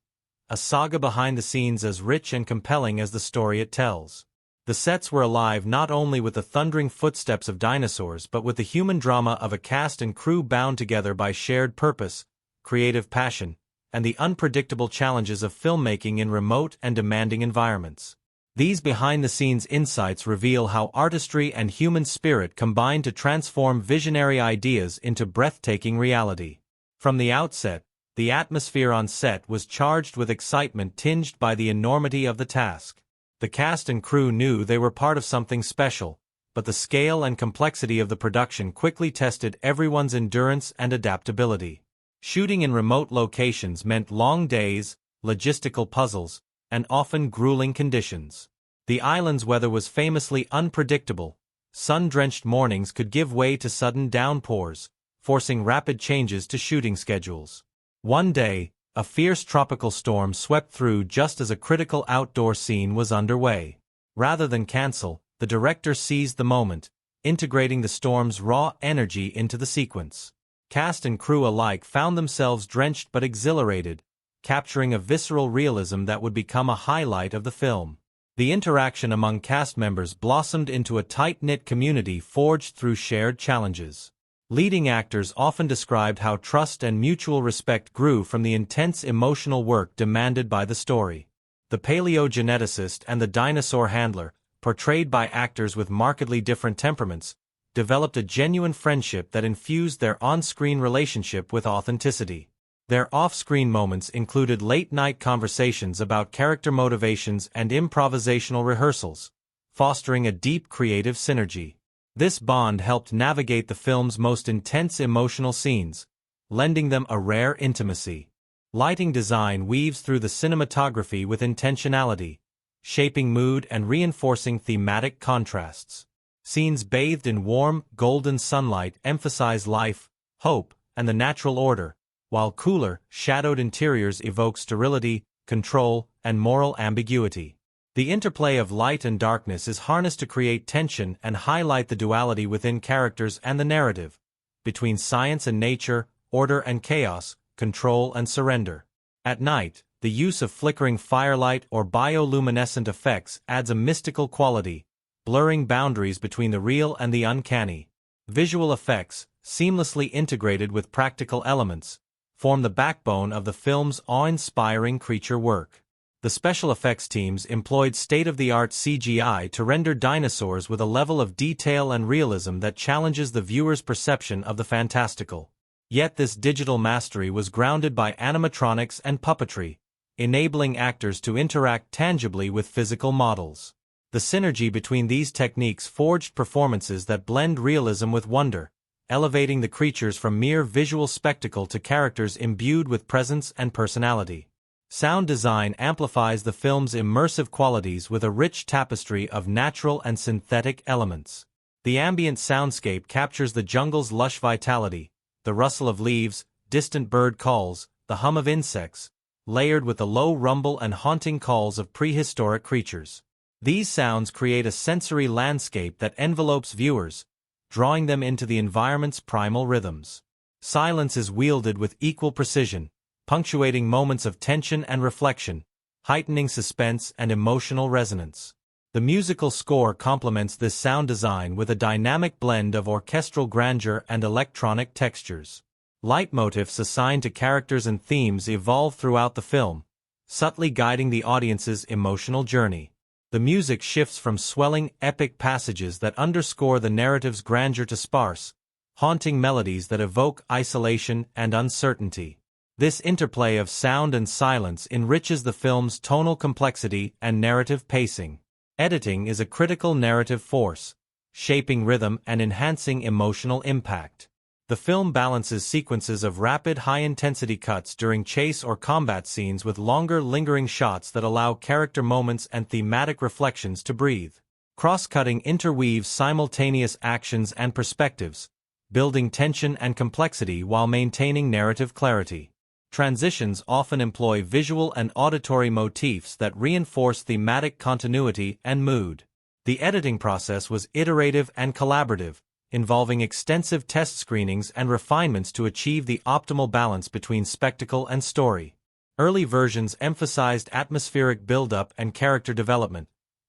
A saga behind the scenes as rich and compelling as the story it tells. The sets were alive not only with the thundering footsteps of dinosaurs but with the human drama of a cast and crew bound together by shared purpose, creative passion, and the unpredictable challenges of filmmaking in remote and demanding environments. These behind-the-scenes insights reveal how artistry and human spirit combine to transform visionary ideas into breathtaking reality. From the outset, the atmosphere on set was charged with excitement tinged by the enormity of the task. The cast and crew knew they were part of something special, but the scale and complexity of the production quickly tested everyone's endurance and adaptability. Shooting in remote locations meant long days, logistical puzzles, and often grueling conditions. The island's weather was famously unpredictable. Sun-drenched mornings could give way to sudden downpours, forcing rapid changes to shooting schedules. One day, a fierce tropical storm swept through just as a critical outdoor scene was underway. Rather than cancel, the director seized the moment, integrating the storm's raw energy into the sequence. Cast and crew alike found themselves drenched but exhilarated, capturing a visceral realism that would become a highlight of the film. The interaction among cast members blossomed into a tight-knit community forged through shared challenges. Leading actors often described how trust and mutual respect grew from the intense emotional work demanded by the story. The paleogeneticist and the dinosaur handler, portrayed by actors with markedly different temperaments, developed a genuine friendship that infused their on-screen relationship with authenticity. Their off-screen moments included late-night conversations about character motivations and improvisational rehearsals, fostering a deep creative synergy. This bond helped navigate the film's most intense emotional scenes, lending them a rare intimacy. Lighting design weaves through the cinematography with intentionality, shaping mood and reinforcing thematic contrasts. Scenes bathed in warm, golden sunlight emphasize life, hope, and the natural order, while cooler, shadowed interiors evoke sterility, control, and moral ambiguity. The interplay of light and darkness is harnessed to create tension and highlight the duality within characters and the narrative, between science and nature, order and chaos, control and surrender. At night, the use of flickering firelight or bioluminescent effects adds a mystical quality, blurring boundaries between the real and the uncanny. Visual effects, seamlessly integrated with practical elements, form the backbone of the film's awe-inspiring creature work. The special effects teams employed state-of-the-art CGI to render dinosaurs with a level of detail and realism that challenges the viewer's perception of the fantastical. Yet this digital mastery was grounded by animatronics and puppetry, enabling actors to interact tangibly with physical models. The synergy between these techniques forged performances that blend realism with wonder, elevating the creatures from mere visual spectacle to characters imbued with presence and personality. Sound design amplifies the film's immersive qualities with a rich tapestry of natural and synthetic elements. The ambient soundscape captures the jungle's lush vitality, the rustle of leaves, distant bird calls, the hum of insects, layered with the low rumble and haunting calls of prehistoric creatures. These sounds create a sensory landscape that envelopes viewers, drawing them into the environment's primal rhythms. Silence is wielded with equal precision, punctuating moments of tension and reflection, heightening suspense and emotional resonance. The musical score complements this sound design with a dynamic blend of orchestral grandeur and electronic textures. Leitmotifs assigned to characters and themes evolve throughout the film, subtly guiding the audience's emotional journey. The music shifts from swelling, epic passages that underscore the narrative's grandeur to sparse, haunting melodies that evoke isolation and uncertainty. This interplay of sound and silence enriches the film's tonal complexity and narrative pacing. Editing is a critical narrative force, shaping rhythm and enhancing emotional impact. The film balances sequences of rapid high-intensity cuts during chase or combat scenes with longer lingering shots that allow character moments and thematic reflections to breathe. Cross-cutting interweaves simultaneous actions and perspectives, building tension and complexity while maintaining narrative clarity. Transitions often employ visual and auditory motifs that reinforce thematic continuity and mood. The editing process was iterative and collaborative, involving extensive test screenings and refinements to achieve the optimal balance between spectacle and story. Early versions emphasized atmospheric build-up and character development,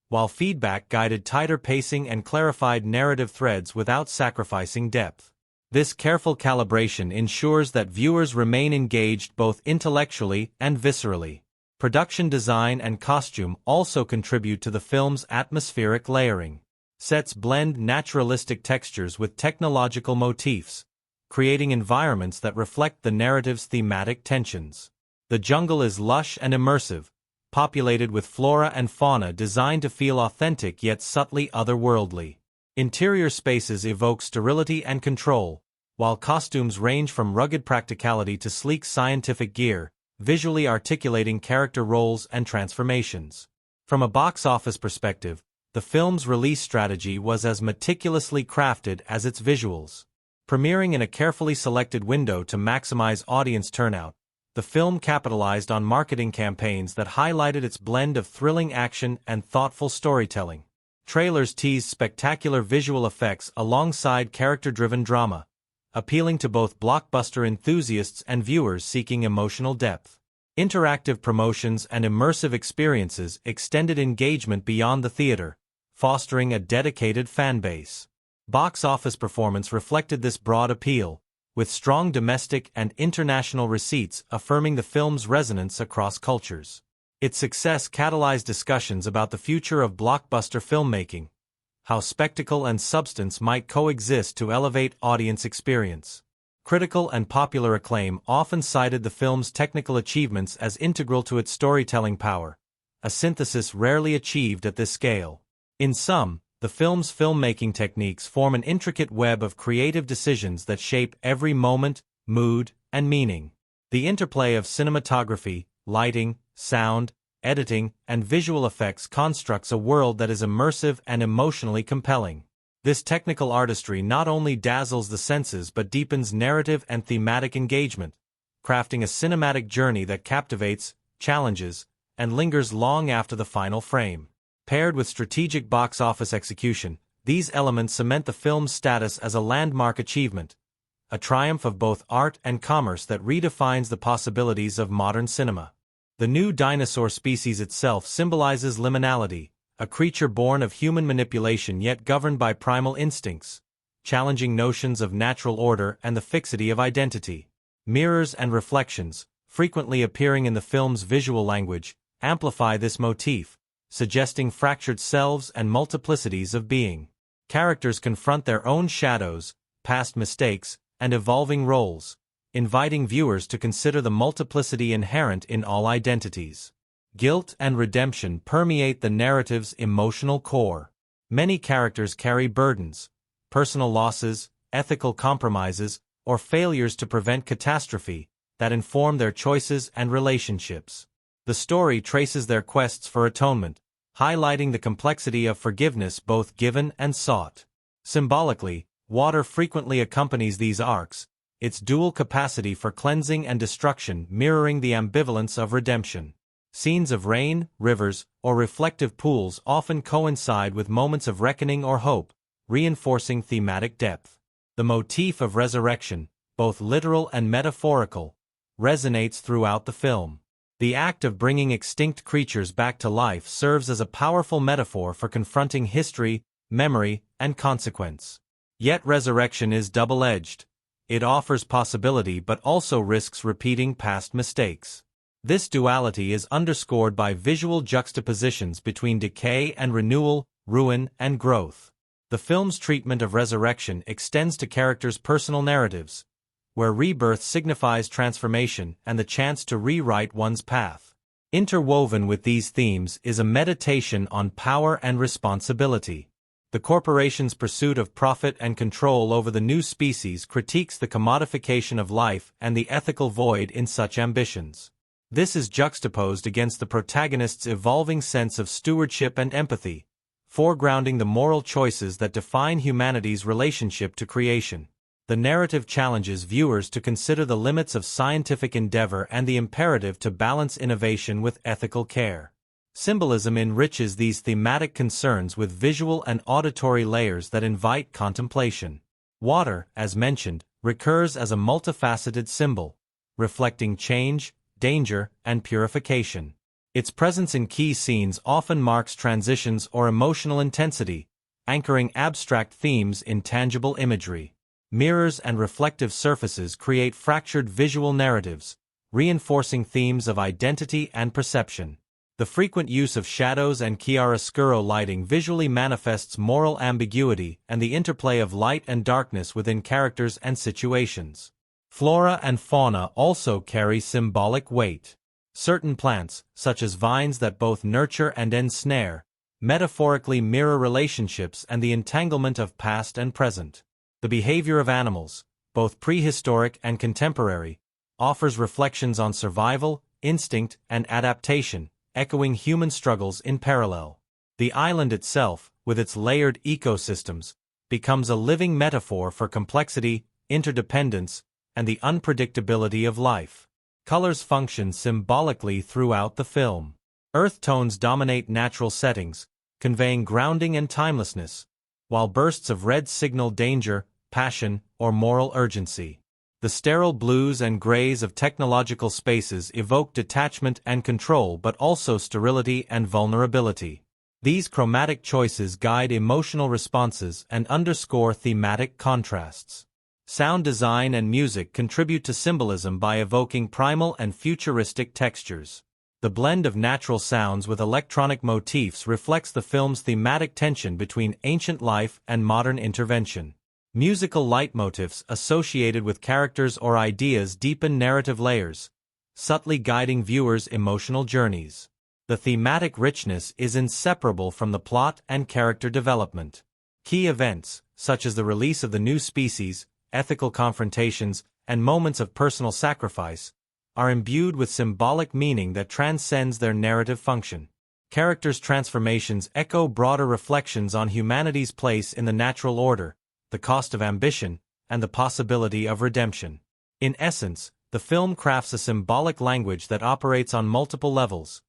while feedback guided tighter pacing and clarified narrative threads without sacrificing depth. This careful calibration ensures that viewers remain engaged both intellectually and viscerally. Production design and costume also contribute to the film's atmospheric layering. Sets blend naturalistic textures with technological motifs, creating environments that reflect the narrative's thematic tensions. The jungle is lush and immersive, populated with flora and fauna designed to feel authentic yet subtly otherworldly. Interior spaces evoke sterility and control, while costumes range from rugged practicality to sleek scientific gear, visually articulating character roles and transformations. From a box office perspective, the film's release strategy was as meticulously crafted as its visuals. Premiering in a carefully selected window to maximize audience turnout, the film capitalized on marketing campaigns that highlighted its blend of thrilling action and thoughtful storytelling. Trailers teased spectacular visual effects alongside character-driven drama, appealing to both blockbuster enthusiasts and viewers seeking emotional depth. Interactive promotions and immersive experiences extended engagement beyond the theater, fostering a dedicated fanbase. Box office performance reflected this broad appeal, with strong domestic and international receipts affirming the film's resonance across cultures. Its success catalyzed discussions about the future of blockbuster filmmaking, how spectacle and substance might coexist to elevate audience experience. Critical and popular acclaim often cited the film's technical achievements as integral to its storytelling power, a synthesis rarely achieved at this scale. In sum, the film's filmmaking techniques form an intricate web of creative decisions that shape every moment, mood, and meaning. The interplay of cinematography, lighting, sound, editing, and visual effects constructs a world that is immersive and emotionally compelling. This technical artistry not only dazzles the senses but deepens narrative and thematic engagement, crafting a cinematic journey that captivates, challenges, and lingers long after the final frame. Paired with strategic box office execution, these elements cement the film's status as a landmark achievement, a triumph of both art and commerce that redefines the possibilities of modern cinema. The new dinosaur species itself symbolizes liminality, a creature born of human manipulation yet governed by primal instincts, challenging notions of natural order and the fixity of identity. Mirrors and reflections, frequently appearing in the film's visual language, amplify this motif, suggesting fractured selves and multiplicities of being. Characters confront their own shadows, past mistakes, and evolving roles, inviting viewers to consider the multiplicity inherent in all identities. Guilt and redemption permeate the narrative's emotional core. Many characters carry burdens, personal losses, ethical compromises, or failures to prevent catastrophe, that inform their choices and relationships. The story traces their quests for atonement, highlighting the complexity of forgiveness both given and sought. Symbolically, water frequently accompanies these arcs, its dual capacity for cleansing and destruction mirroring the ambivalence of redemption. Scenes of rain, rivers, or reflective pools often coincide with moments of reckoning or hope, reinforcing thematic depth. The motif of resurrection, both literal and metaphorical, resonates throughout the film. The act of bringing extinct creatures back to life serves as a powerful metaphor for confronting history, memory, and consequence. Yet resurrection is double-edged. It offers possibility but also risks repeating past mistakes. This duality is underscored by visual juxtapositions between decay and renewal, ruin and growth. The film's treatment of resurrection extends to characters' personal narratives, where rebirth signifies transformation and the chance to rewrite one's path. Interwoven with these themes is a meditation on power and responsibility. The corporation's pursuit of profit and control over the new species critiques the commodification of life and the ethical void in such ambitions. This is juxtaposed against the protagonist's evolving sense of stewardship and empathy, foregrounding the moral choices that define humanity's relationship to creation. The narrative challenges viewers to consider the limits of scientific endeavor and the imperative to balance innovation with ethical care. Symbolism enriches these thematic concerns with visual and auditory layers that invite contemplation. Water, as mentioned, recurs as a multifaceted symbol, reflecting change, danger, and purification. Its presence in key scenes often marks transitions or emotional intensity, anchoring abstract themes in tangible imagery. Mirrors and reflective surfaces create fractured visual narratives, reinforcing themes of identity and perception. The frequent use of shadows and chiaroscuro lighting visually manifests moral ambiguity and the interplay of light and darkness within characters and situations. Flora and fauna also carry symbolic weight. Certain plants, such as vines that both nurture and ensnare, metaphorically mirror relationships and the entanglement of past and present. The behavior of animals, both prehistoric and contemporary, offers reflections on survival, instinct, and adaptation, echoing human struggles in parallel. The island itself, with its layered ecosystems, becomes a living metaphor for complexity, interdependence, and the unpredictability of life. Colors function symbolically throughout the film. Earth tones dominate natural settings, conveying grounding and timelessness, while bursts of red signal danger, passion, or moral urgency. The sterile blues and grays of technological spaces evoke detachment and control but also sterility and vulnerability. These chromatic choices guide emotional responses and underscore thematic contrasts. Sound design and music contribute to symbolism by evoking primal and futuristic textures. The blend of natural sounds with electronic motifs reflects the film's thematic tension between ancient life and modern intervention. Musical leitmotifs associated with characters or ideas deepen narrative layers, subtly guiding viewers' emotional journeys. The thematic richness is inseparable from the plot and character development. Key events, such as the release of the new species, ethical confrontations, and moments of personal sacrifice, are imbued with symbolic meaning that transcends their narrative function. Characters' transformations echo broader reflections on humanity's place in the natural order, the cost of ambition, and the possibility of redemption. In essence, the film crafts a symbolic language that operates on multiple levels: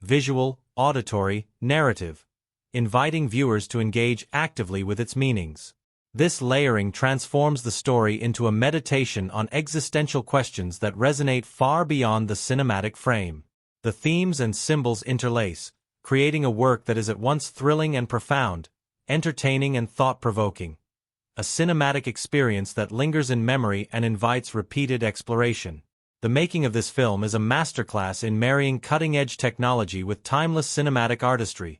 visual, auditory, narrative, inviting viewers to engage actively with its meanings. This layering transforms the story into a meditation on existential questions that resonate far beyond the cinematic frame. The themes and symbols interlace, creating a work that is at once thrilling and profound, entertaining and thought-provoking. A cinematic experience that lingers in memory and invites repeated exploration. The making of this film is a masterclass in marrying cutting-edge technology with timeless cinematic artistry.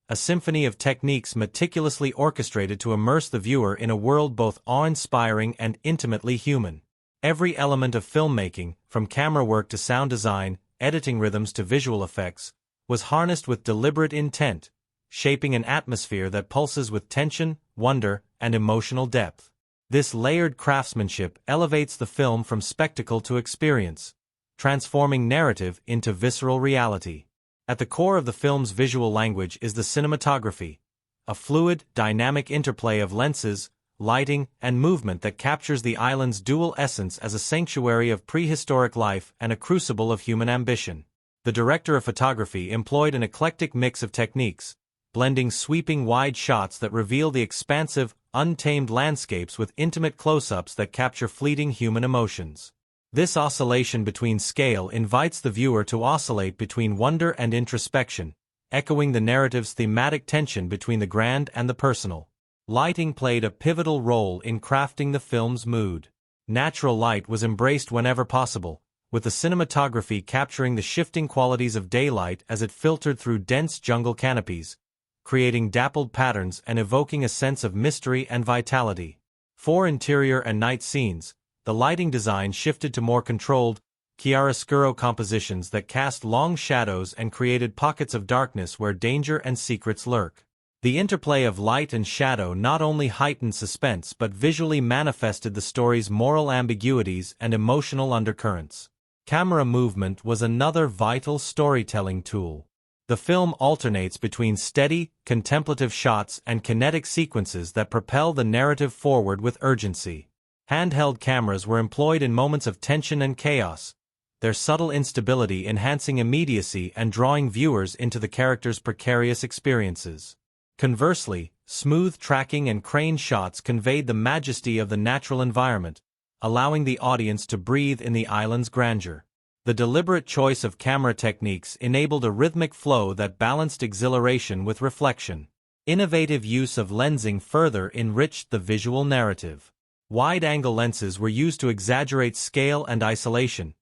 A symphony of techniques meticulously orchestrated to immerse the viewer in a world both awe-inspiring and intimately human. Every element of filmmaking, from camera work to sound design, editing rhythms to visual effects, was harnessed with deliberate intent, shaping an atmosphere that pulses with tension, wonder, and emotional depth. This layered craftsmanship elevates the film from spectacle to experience, transforming narrative into visceral reality. At the core of the film's visual language is the cinematography, a fluid, dynamic interplay of lenses, lighting, and movement that captures the island's dual essence as a sanctuary of prehistoric life and a crucible of human ambition. The director of photography employed an eclectic mix of techniques, blending sweeping wide shots that reveal the expansive, untamed landscapes with intimate close-ups that capture fleeting human emotions. This oscillation between scale invites the viewer to oscillate between wonder and introspection, echoing the narrative's thematic tension between the grand and the personal. Lighting played a pivotal role in crafting the film's mood. Natural light was embraced whenever possible, with the cinematography capturing the shifting qualities of daylight as it filtered through dense jungle canopies, creating dappled patterns and evoking a sense of mystery and vitality. For interior and night scenes, the lighting design shifted to more controlled, chiaroscuro compositions that cast long shadows and created pockets of darkness where danger and secrets lurk. The interplay of light and shadow not only heightened suspense but visually manifested the story's moral ambiguities and emotional undercurrents. Camera movement was another vital storytelling tool. The film alternates between steady, contemplative shots and kinetic sequences that propel the narrative forward with urgency. Handheld cameras were employed in moments of tension and chaos, their subtle instability enhancing immediacy and drawing viewers into the characters' precarious experiences. Conversely, smooth tracking and crane shots conveyed the majesty of the natural environment, allowing the audience to breathe in the island's grandeur. The deliberate choice of camera techniques enabled a rhythmic flow that balanced exhilaration with reflection. Innovative use of lensing further enriched the visual narrative. Wide-angle lenses were used to exaggerate scale and isolation,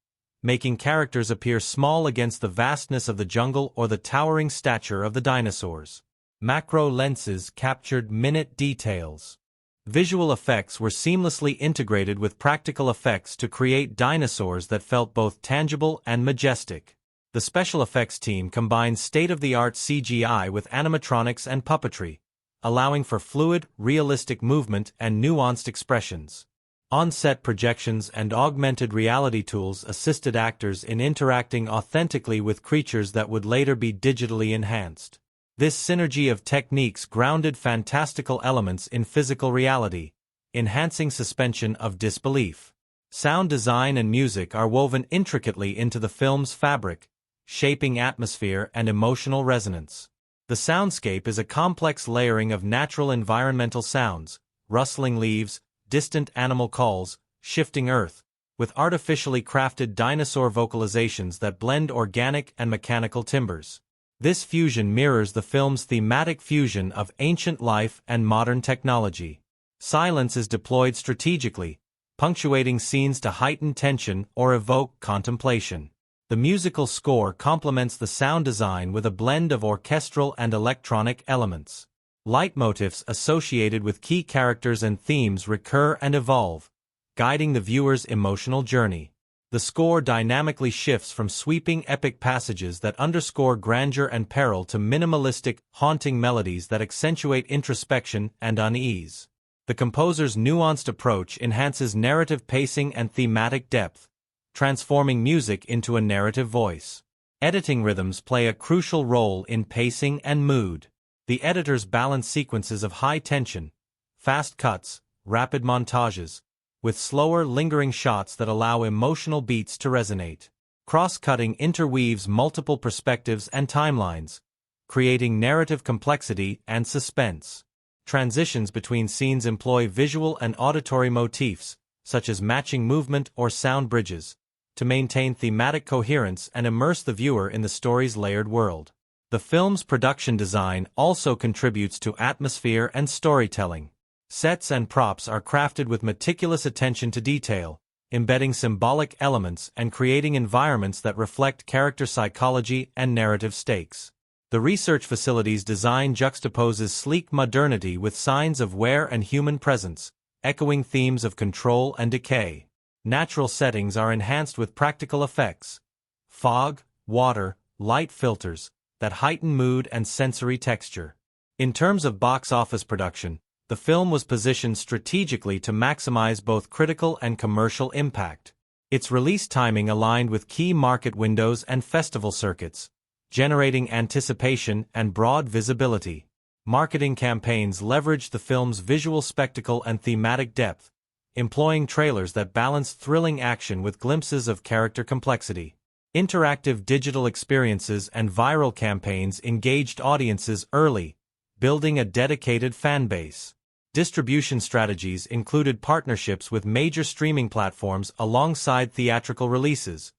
making characters appear small against the vastness of the jungle or the towering stature of the dinosaurs. Macro lenses captured minute details. Visual effects were seamlessly integrated with practical effects to create dinosaurs that felt both tangible and majestic. The special effects team combined state-of-the-art CGI with animatronics and puppetry, allowing for fluid, realistic movement and nuanced expressions. On-set projections and augmented reality tools assisted actors in interacting authentically with creatures that would later be digitally enhanced. This synergy of techniques grounded fantastical elements in physical reality, enhancing suspension of disbelief. Sound design and music are woven intricately into the film's fabric, shaping atmosphere and emotional resonance. The soundscape is a complex layering of natural environmental sounds, rustling leaves, distant animal calls, shifting earth, with artificially crafted dinosaur vocalizations that blend organic and mechanical timbres. This fusion mirrors the film's thematic fusion of ancient life and modern technology. Silence is deployed strategically, punctuating scenes to heighten tension or evoke contemplation. The musical score complements the sound design with a blend of orchestral and electronic elements. Leitmotifs associated with key characters and themes recur and evolve, guiding the viewer's emotional journey. The score dynamically shifts from sweeping epic passages that underscore grandeur and peril to minimalistic, haunting melodies that accentuate introspection and unease. The composer's nuanced approach enhances narrative pacing and thematic depth, transforming music into a narrative voice. Editing rhythms play a crucial role in pacing and mood. The editors balance sequences of high tension, fast cuts, rapid montages, with slower, lingering shots that allow emotional beats to resonate. Cross-cutting interweaves multiple perspectives and timelines, creating narrative complexity and suspense. Transitions between scenes employ visual and auditory motifs, such as matching movement or sound bridges, to maintain thematic coherence and immerse the viewer in the story's layered world. The film's production design also contributes to atmosphere and storytelling. Sets and props are crafted with meticulous attention to detail, embedding symbolic elements and creating environments that reflect character psychology and narrative stakes. The research facility's design juxtaposes sleek modernity with signs of wear and human presence, echoing themes of control and decay. Natural settings are enhanced with practical effects, fog, water, light filters, that heighten mood and sensory texture. In terms of box office production, the film was positioned strategically to maximize both critical and commercial impact. Its release timing aligned with key market windows and festival circuits, generating anticipation and broad visibility. Marketing campaigns leveraged the film's visual spectacle and thematic depth, employing trailers that balanced thrilling action with glimpses of character complexity. Interactive digital experiences and viral campaigns engaged audiences early, building a dedicated fan base. Distribution strategies included partnerships with major streaming platforms alongside theatrical releases,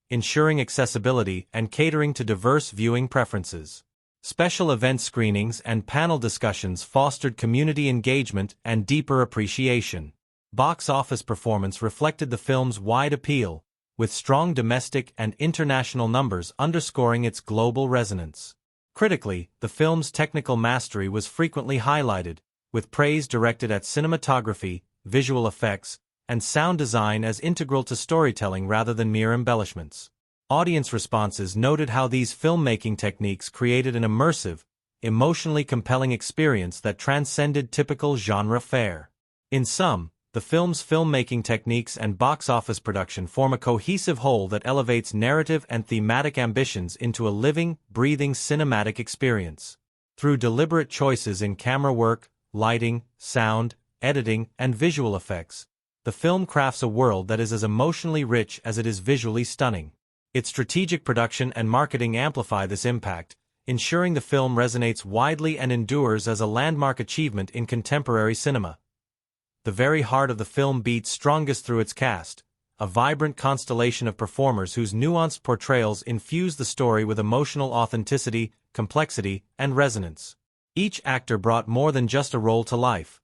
ensuring accessibility and catering to diverse viewing preferences. Special event screenings and panel discussions fostered community engagement and deeper appreciation. Box office performance reflected the film's wide appeal, with strong domestic and international numbers underscoring its global resonance. Critically, the film's technical mastery was frequently highlighted, with praise directed at cinematography, visual effects, and sound design as integral to storytelling rather than mere embellishments. Audience responses noted how these filmmaking techniques created an immersive, emotionally compelling experience that transcended typical genre fare. In sum, the film's filmmaking techniques and box office production form a cohesive whole that elevates narrative and thematic ambitions into a living, breathing cinematic experience. Through deliberate choices in camera work, lighting, sound, editing, and visual effects, the film crafts a world that is as emotionally rich as it is visually stunning. Its strategic production and marketing amplify this impact, ensuring the film resonates widely and endures as a landmark achievement in contemporary cinema. The very heart of the film beats strongest through its cast, a vibrant constellation of performers whose nuanced portrayals infuse the story with emotional authenticity, complexity, and resonance. Each actor brought more than just a role to life.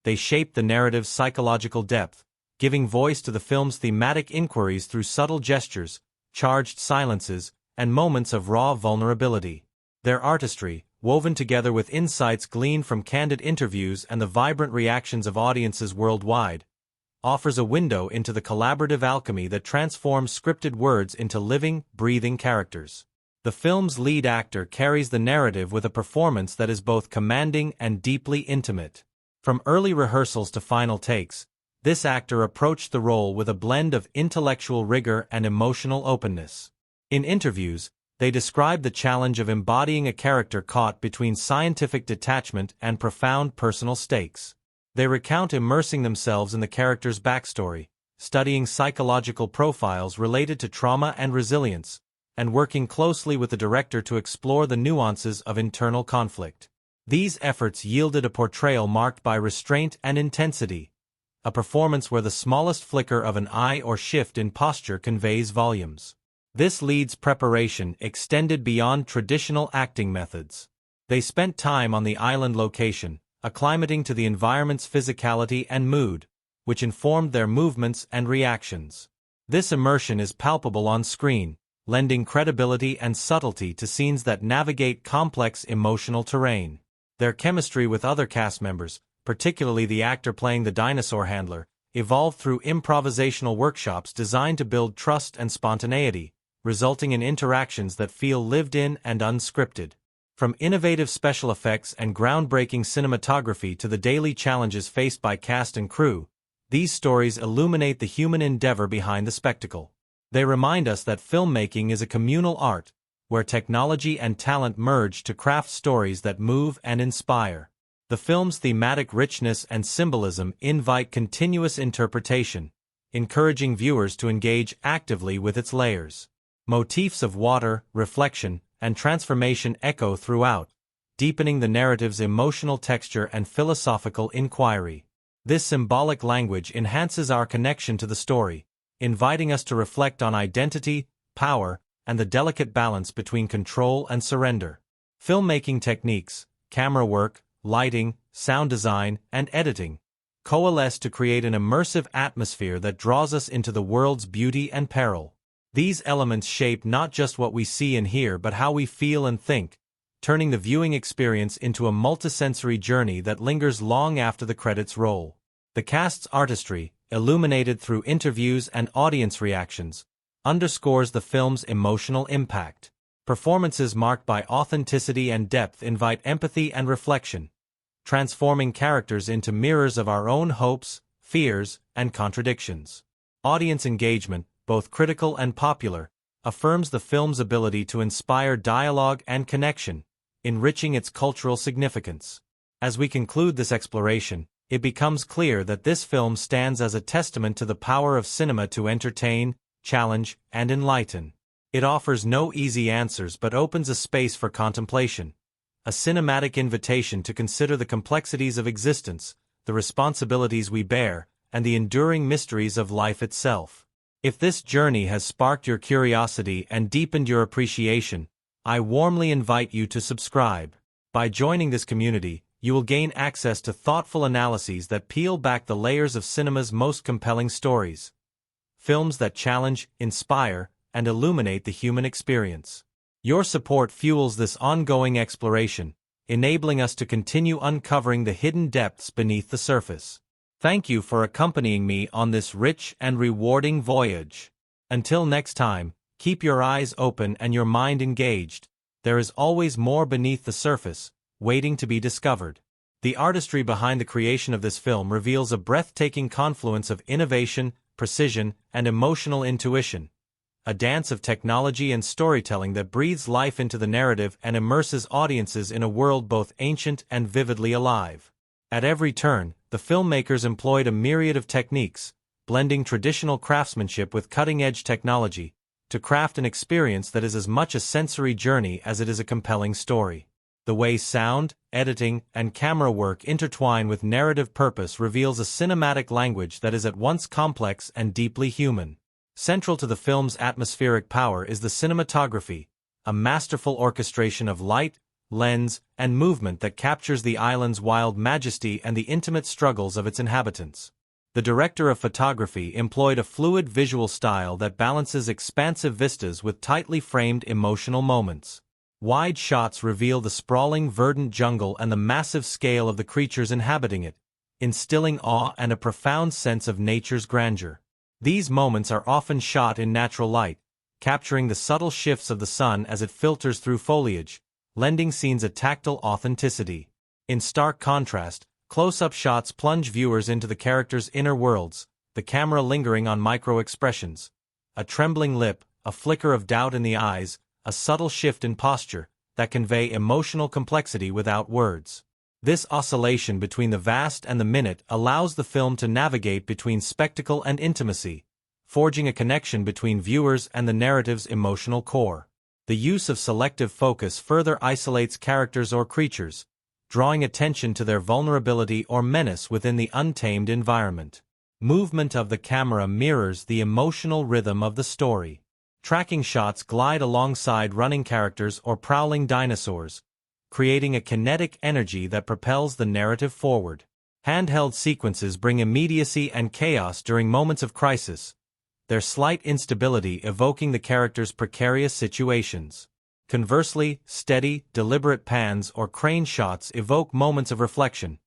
They shaped the narrative's psychological depth, giving voice to the film's thematic inquiries through subtle gestures, charged silences, and moments of raw vulnerability. Their artistry, woven together with insights gleaned from candid interviews and the vibrant reactions of audiences worldwide, offers a window into the collaborative alchemy that transforms scripted words into living, breathing characters. The film's lead actor carries the narrative with a performance that is both commanding and deeply intimate. From early rehearsals to final takes, this actor approached the role with a blend of intellectual rigor and emotional openness. In interviews, they described the challenge of embodying a character caught between scientific detachment and profound personal stakes. They recount immersing themselves in the character's backstory, studying psychological profiles related to trauma and resilience, and working closely with the director to explore the nuances of internal conflict. These efforts yielded a portrayal marked by restraint and intensity, a performance where the smallest flicker of an eye or shift in posture conveys volumes. This lead's preparation extended beyond traditional acting methods. They spent time on the island location, acclimating to the environment's physicality and mood, which informed their movements and reactions. This immersion is palpable on screen, lending credibility and subtlety to scenes that navigate complex emotional terrain. Their chemistry with other cast members, particularly the actor playing the dinosaur handler, evolved through improvisational workshops designed to build trust and spontaneity, resulting in interactions that feel lived in and unscripted. From innovative special effects and groundbreaking cinematography to the daily challenges faced by cast and crew, these stories illuminate the human endeavor behind the spectacle. They remind us that filmmaking is a communal art, where technology and talent merge to craft stories that move and inspire. The film's thematic richness and symbolism invite continuous interpretation, encouraging viewers to engage actively with its layers. Motifs of water, reflection, and transformation echo throughout, deepening the narrative's emotional texture and philosophical inquiry. This symbolic language enhances our connection to the story, inviting us to reflect on identity, power, and the delicate balance between control and surrender. Filmmaking techniques, camera work, lighting, sound design, and editing coalesce to create an immersive atmosphere that draws us into the world's beauty and peril. These elements shape not just what we see and hear but how we feel and think, turning the viewing experience into a multisensory journey that lingers long after the credits roll. The cast's artistry, illuminated through interviews and audience reactions, underscores the film's emotional impact. Performances marked by authenticity and depth invite empathy and reflection, transforming characters into mirrors of our own hopes, fears, and contradictions. Audience engagement, both critical and popular, affirms the film's ability to inspire dialogue and connection, enriching its cultural significance. As we conclude this exploration, it becomes clear that this film stands as a testament to the power of cinema to entertain, challenge, and enlighten. It offers no easy answers but opens a space for contemplation, a cinematic invitation to consider the complexities of existence, the responsibilities we bear, and the enduring mysteries of life itself. If this journey has sparked your curiosity and deepened your appreciation, I warmly invite you to subscribe. By joining this community, you will gain access to thoughtful analyses that peel back the layers of cinema's most compelling stories. Films that challenge, inspire, and illuminate the human experience. Your support fuels this ongoing exploration, enabling us to continue uncovering the hidden depths beneath the surface. Thank you for accompanying me on this rich and rewarding voyage. Until next time, keep your eyes open and your mind engaged. There is always more beneath the surface, waiting to be discovered. The artistry behind the creation of this film reveals a breathtaking confluence of innovation, precision, and emotional intuition. A dance of technology and storytelling that breathes life into the narrative and immerses audiences in a world both ancient and vividly alive. At every turn, the filmmakers employed a myriad of techniques, blending traditional craftsmanship with cutting-edge technology, to craft an experience that is as much a sensory journey as it is a compelling story. The way sound, editing, and camera work intertwine with narrative purpose reveals a cinematic language that is at once complex and deeply human. Central to the film's atmospheric power is the cinematography, a masterful orchestration of light, lens, and movement that captures the island's wild majesty and the intimate struggles of its inhabitants. The director of photography employed a fluid visual style that balances expansive vistas with tightly framed emotional moments. Wide shots reveal the sprawling verdant jungle and the massive scale of the creatures inhabiting it, instilling awe and a profound sense of nature's grandeur. These moments are often shot in natural light, capturing the subtle shifts of the sun as it filters through foliage, lending scenes a tactile authenticity. In stark contrast, close-up shots plunge viewers into the characters' inner worlds, the camera lingering on micro-expressions. A trembling lip, a flicker of doubt in the eyes, a subtle shift in posture, that convey emotional complexity without words. This oscillation between the vast and the minute allows the film to navigate between spectacle and intimacy, forging a connection between viewers and the narrative's emotional core. The use of selective focus further isolates characters or creatures, drawing attention to their vulnerability or menace within the untamed environment. Movement of the camera mirrors the emotional rhythm of the story. Tracking shots glide alongside running characters or prowling dinosaurs, creating a kinetic energy that propels the narrative forward. Handheld sequences bring immediacy and chaos during moments of crisis, their slight instability evoking the characters' precarious situations. Conversely, steady, deliberate pans or crane shots evoke moments of reflection,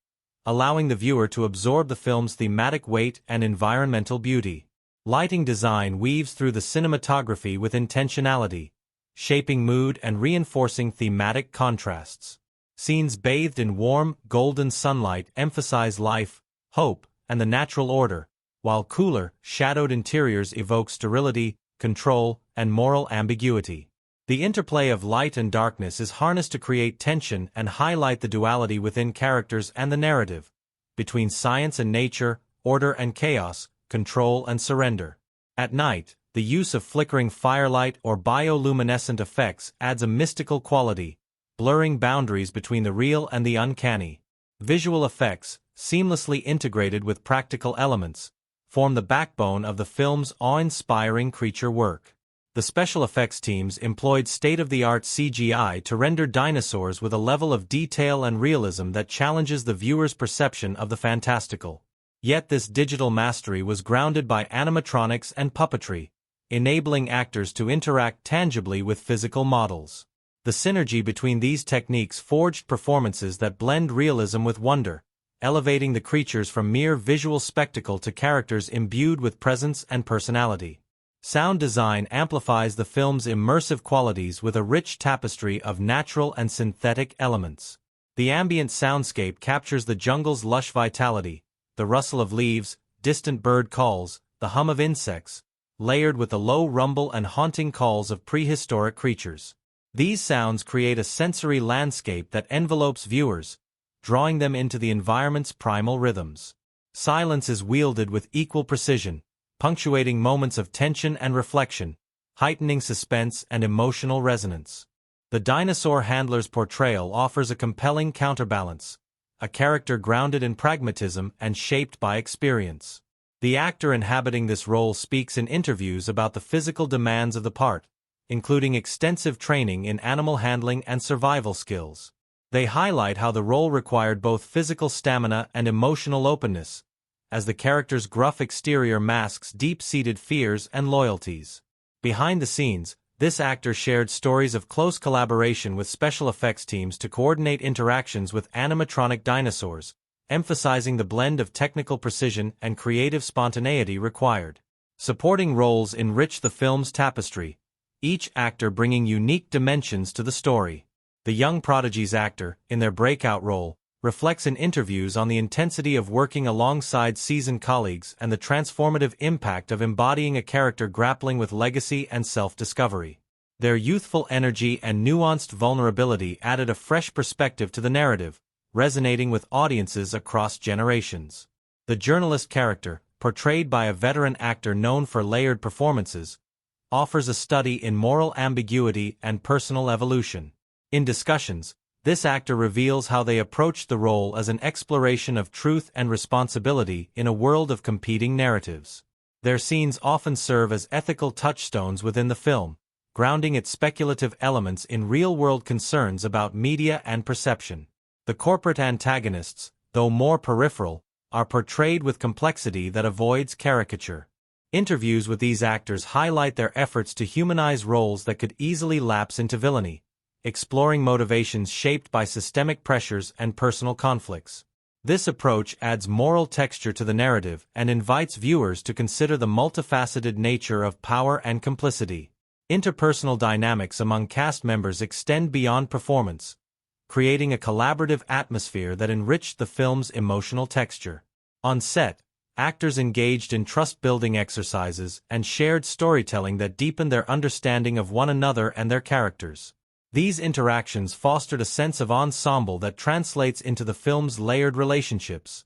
allowing the viewer to absorb the film's thematic weight and environmental beauty. Lighting design weaves through the cinematography with intentionality, shaping mood and reinforcing thematic contrasts. Scenes bathed in warm, golden sunlight emphasize life, hope, and the natural order, while cooler, shadowed interiors evoke sterility, control, and moral ambiguity. The interplay of light and darkness is harnessed to create tension and highlight the duality within characters and the narrative, between science and nature, order and chaos, control and surrender. At night, the use of flickering firelight or bioluminescent effects adds a mystical quality, blurring boundaries between the real and the uncanny. Visual effects, seamlessly integrated with practical elements, form the backbone of the film's awe-inspiring creature work. The special effects teams employed state-of-the-art CGI to render dinosaurs with a level of detail and realism that challenges the viewer's perception of the fantastical. Yet this digital mastery was grounded by animatronics and puppetry, enabling actors to interact tangibly with physical models. The synergy between these techniques forged performances that blend realism with wonder, elevating the creatures from mere visual spectacle to characters imbued with presence and personality. Sound design amplifies the film's immersive qualities with a rich tapestry of natural and synthetic elements. The ambient soundscape captures the jungle's lush vitality, the rustle of leaves, distant bird calls, the hum of insects, layered with the low rumble and haunting calls of prehistoric creatures. These sounds create a sensory landscape that envelopes viewers, drawing them into the environment's primal rhythms. Silence is wielded with equal precision, punctuating moments of tension and reflection, heightening suspense and emotional resonance. The dinosaur handler's portrayal offers a compelling counterbalance, a character grounded in pragmatism and shaped by experience. The actor inhabiting this role speaks in interviews about the physical demands of the part, including extensive training in animal handling and survival skills. They highlight how the role required both physical stamina and emotional openness, as the character's gruff exterior masks deep-seated fears and loyalties. Behind the scenes, this actor shared stories of close collaboration with special effects teams to coordinate interactions with animatronic dinosaurs, emphasizing the blend of technical precision and creative spontaneity required. Supporting roles enrich the film's tapestry, each actor bringing unique dimensions to the story. The young prodigy's actor, in their breakout role, reflects in interviews on the intensity of working alongside seasoned colleagues and the transformative impact of embodying a character grappling with legacy and self-discovery. Their youthful energy and nuanced vulnerability added a fresh perspective to the narrative, resonating with audiences across generations. The journalist character, portrayed by a veteran actor known for layered performances, offers a study in moral ambiguity and personal evolution. In discussions, this actor reveals how they approached the role as an exploration of truth and responsibility in a world of competing narratives. Their scenes often serve as ethical touchstones within the film, grounding its speculative elements in real-world concerns about media and perception. The corporate antagonists, though more peripheral, are portrayed with complexity that avoids caricature. Interviews with these actors highlight their efforts to humanize roles that could easily lapse into villainy, exploring motivations shaped by systemic pressures and personal conflicts. This approach adds moral texture to the narrative and invites viewers to consider the multifaceted nature of power and complicity. Interpersonal dynamics among cast members extend beyond performance, creating a collaborative atmosphere that enriched the film's emotional texture. On set, actors engaged in trust-building exercises and shared storytelling that deepened their understanding of one another and their characters. These interactions fostered a sense of ensemble that translates into the film's layered relationships,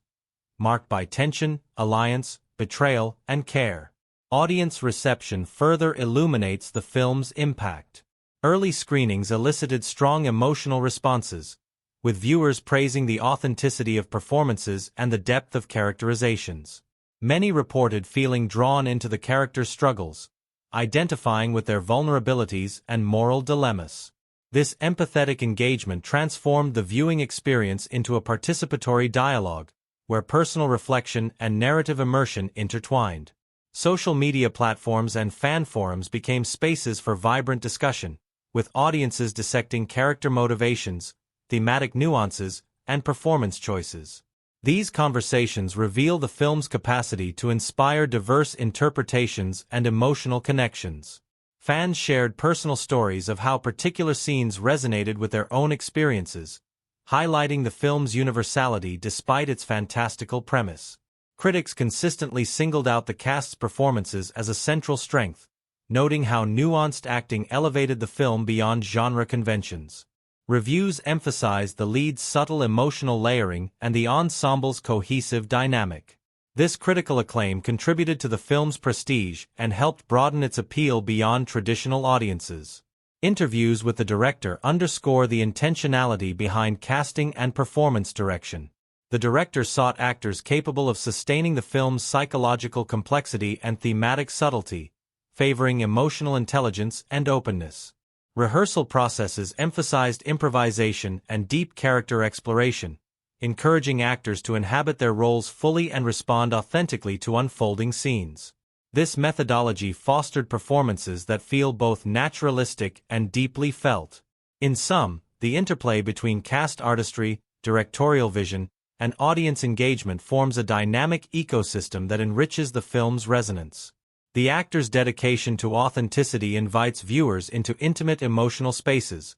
marked by tension, alliance, betrayal, and care. Audience reception further illuminates the film's impact. Early screenings elicited strong emotional responses, with viewers praising the authenticity of performances and the depth of characterizations. Many reported feeling drawn into the characters' struggles, identifying with their vulnerabilities and moral dilemmas. This empathetic engagement transformed the viewing experience into a participatory dialogue, where personal reflection and narrative immersion intertwined. Social media platforms and fan forums became spaces for vibrant discussion, with audiences dissecting character motivations, thematic nuances, and performance choices. These conversations reveal the film's capacity to inspire diverse interpretations and emotional connections. Fans shared personal stories of how particular scenes resonated with their own experiences, highlighting the film's universality despite its fantastical premise. Critics consistently singled out the cast's performances as a central strength, noting how nuanced acting elevated the film beyond genre conventions. Reviews emphasized the lead's subtle emotional layering and the ensemble's cohesive dynamic. This critical acclaim contributed to the film's prestige and helped broaden its appeal beyond traditional audiences. Interviews with the director underscore the intentionality behind casting and performance direction. The director sought actors capable of sustaining the film's psychological complexity and thematic subtlety, favoring emotional intelligence and openness. Rehearsal processes emphasized improvisation and deep character exploration, encouraging actors to inhabit their roles fully and respond authentically to unfolding scenes. This methodology fostered performances that feel both naturalistic and deeply felt. In sum, the interplay between cast artistry, directorial vision, and audience engagement forms a dynamic ecosystem that enriches the film's resonance. The actor's dedication to authenticity invites viewers into intimate emotional spaces,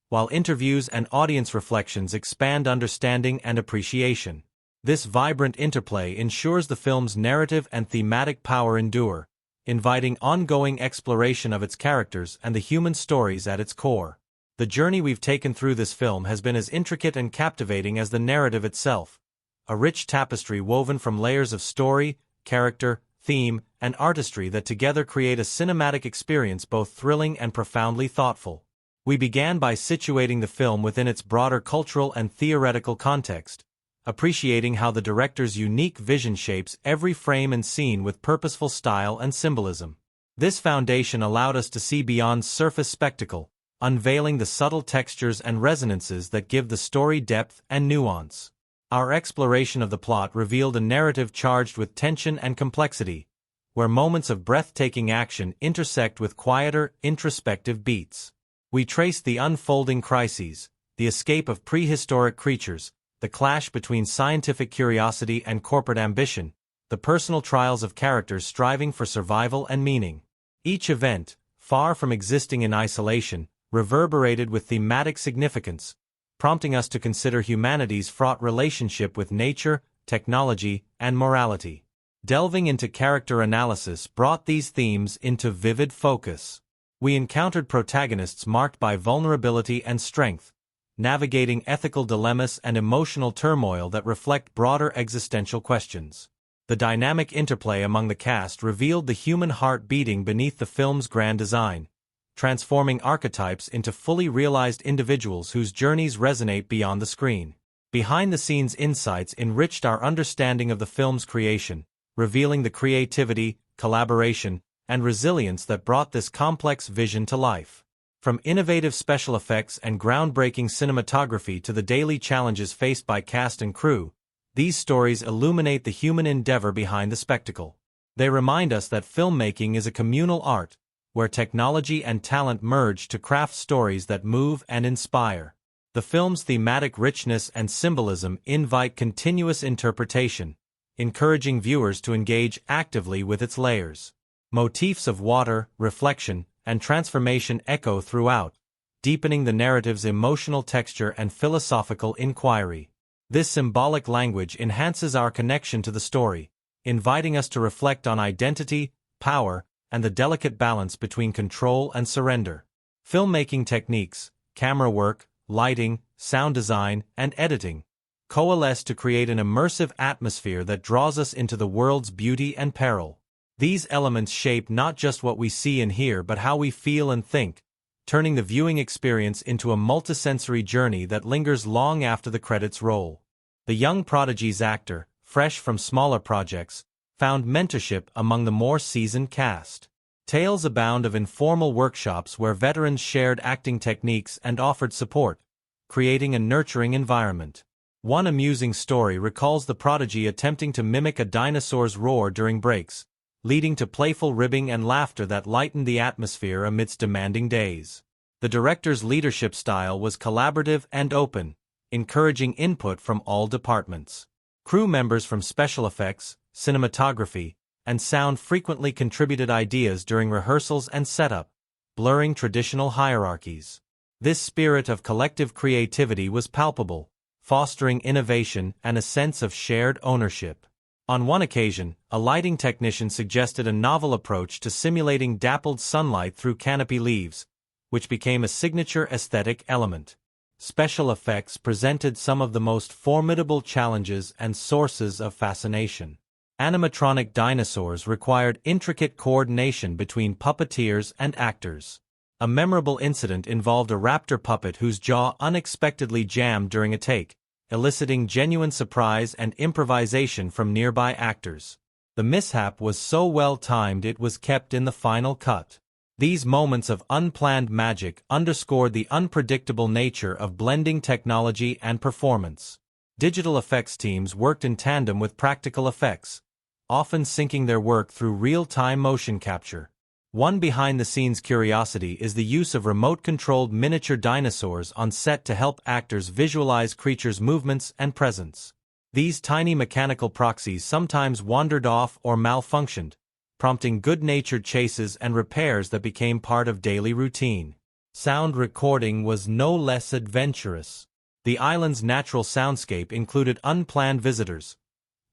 while interviews and audience reflections expand understanding and appreciation. This vibrant interplay ensures the film's narrative and thematic power endure, inviting ongoing exploration of its characters and the human stories at its core. The journey we've taken through this film has been as intricate and captivating as the narrative itself, a rich tapestry woven from layers of story, character, theme, and artistry that together create a cinematic experience both thrilling and profoundly thoughtful. We began by situating the film within its broader cultural and theoretical context, appreciating how the director's unique vision shapes every frame and scene with purposeful style and symbolism. This foundation allowed us to see beyond surface spectacle, unveiling the subtle textures and resonances that give the story depth and nuance. Our exploration of the plot revealed a narrative charged with tension and complexity, where moments of breathtaking action intersect with quieter, introspective beats. We traced the unfolding crises, the escape of prehistoric creatures, the clash between scientific curiosity and corporate ambition, the personal trials of characters striving for survival and meaning. Each event, far from existing in isolation, reverberated with thematic significance, prompting us to consider humanity's fraught relationship with nature, technology, and morality. Delving into character analysis brought these themes into vivid focus. We encountered protagonists marked by vulnerability and strength, navigating ethical dilemmas and emotional turmoil that reflect broader existential questions. The dynamic interplay among the cast revealed the human heart beating beneath the film's grand design, transforming archetypes into fully realized individuals whose journeys resonate beyond the screen. Behind-the-scenes insights enriched our understanding of the film's creation, revealing the creativity, collaboration, and resilience that brought this complex vision to life. From innovative special effects and groundbreaking cinematography to the daily challenges faced by cast and crew, these stories illuminate the human endeavor behind the spectacle. They remind us that filmmaking is a communal art, where technology and talent merge to craft stories that move and inspire. The film's thematic richness and symbolism invite continuous interpretation, encouraging viewers to engage actively with its layers. Motifs of water, reflection, and transformation echo throughout, deepening the narrative's emotional texture and philosophical inquiry. This symbolic language enhances our connection to the story, inviting us to reflect on identity, power, and the delicate balance between control and surrender. Filmmaking techniques, camera work, lighting, sound design, and editing coalesce to create an immersive atmosphere that draws us into the world's beauty and peril. These elements shape not just what we see and hear but how we feel and think, turning the viewing experience into a multisensory journey that lingers long after the credits roll. The young prodigy's actor, fresh from smaller projects, found mentorship among the more seasoned cast. Tales abound of informal workshops where veterans shared acting techniques and offered support, creating a nurturing environment. One amusing story recalls the prodigy attempting to mimic a dinosaur's roar during breaks, leading to playful ribbing and laughter that lightened the atmosphere amidst demanding days. The director's leadership style was collaborative and open, encouraging input from all departments. Crew members from special effects, cinematography, and sound frequently contributed ideas during rehearsals and setup, blurring traditional hierarchies. This spirit of collective creativity was palpable, fostering innovation and a sense of shared ownership. On one occasion, a lighting technician suggested a novel approach to simulating dappled sunlight through canopy leaves, which became a signature aesthetic element. Special effects presented some of the most formidable challenges and sources of fascination. Animatronic dinosaurs required intricate coordination between puppeteers and actors. A memorable incident involved a raptor puppet whose jaw unexpectedly jammed during a take, eliciting genuine surprise and improvisation from nearby actors. The mishap was so well timed it was kept in the final cut. These moments of unplanned magic underscored the unpredictable nature of blending technology and performance. Digital effects teams worked in tandem with practical effects, often syncing their work through real-time motion capture. One behind-the-scenes curiosity is the use of remote-controlled miniature dinosaurs on set to help actors visualize creatures' movements and presence. These tiny mechanical proxies sometimes wandered off or malfunctioned, prompting good-natured chases and repairs that became part of daily routine. Sound recording was no less adventurous. The island's natural soundscape included unplanned visitors.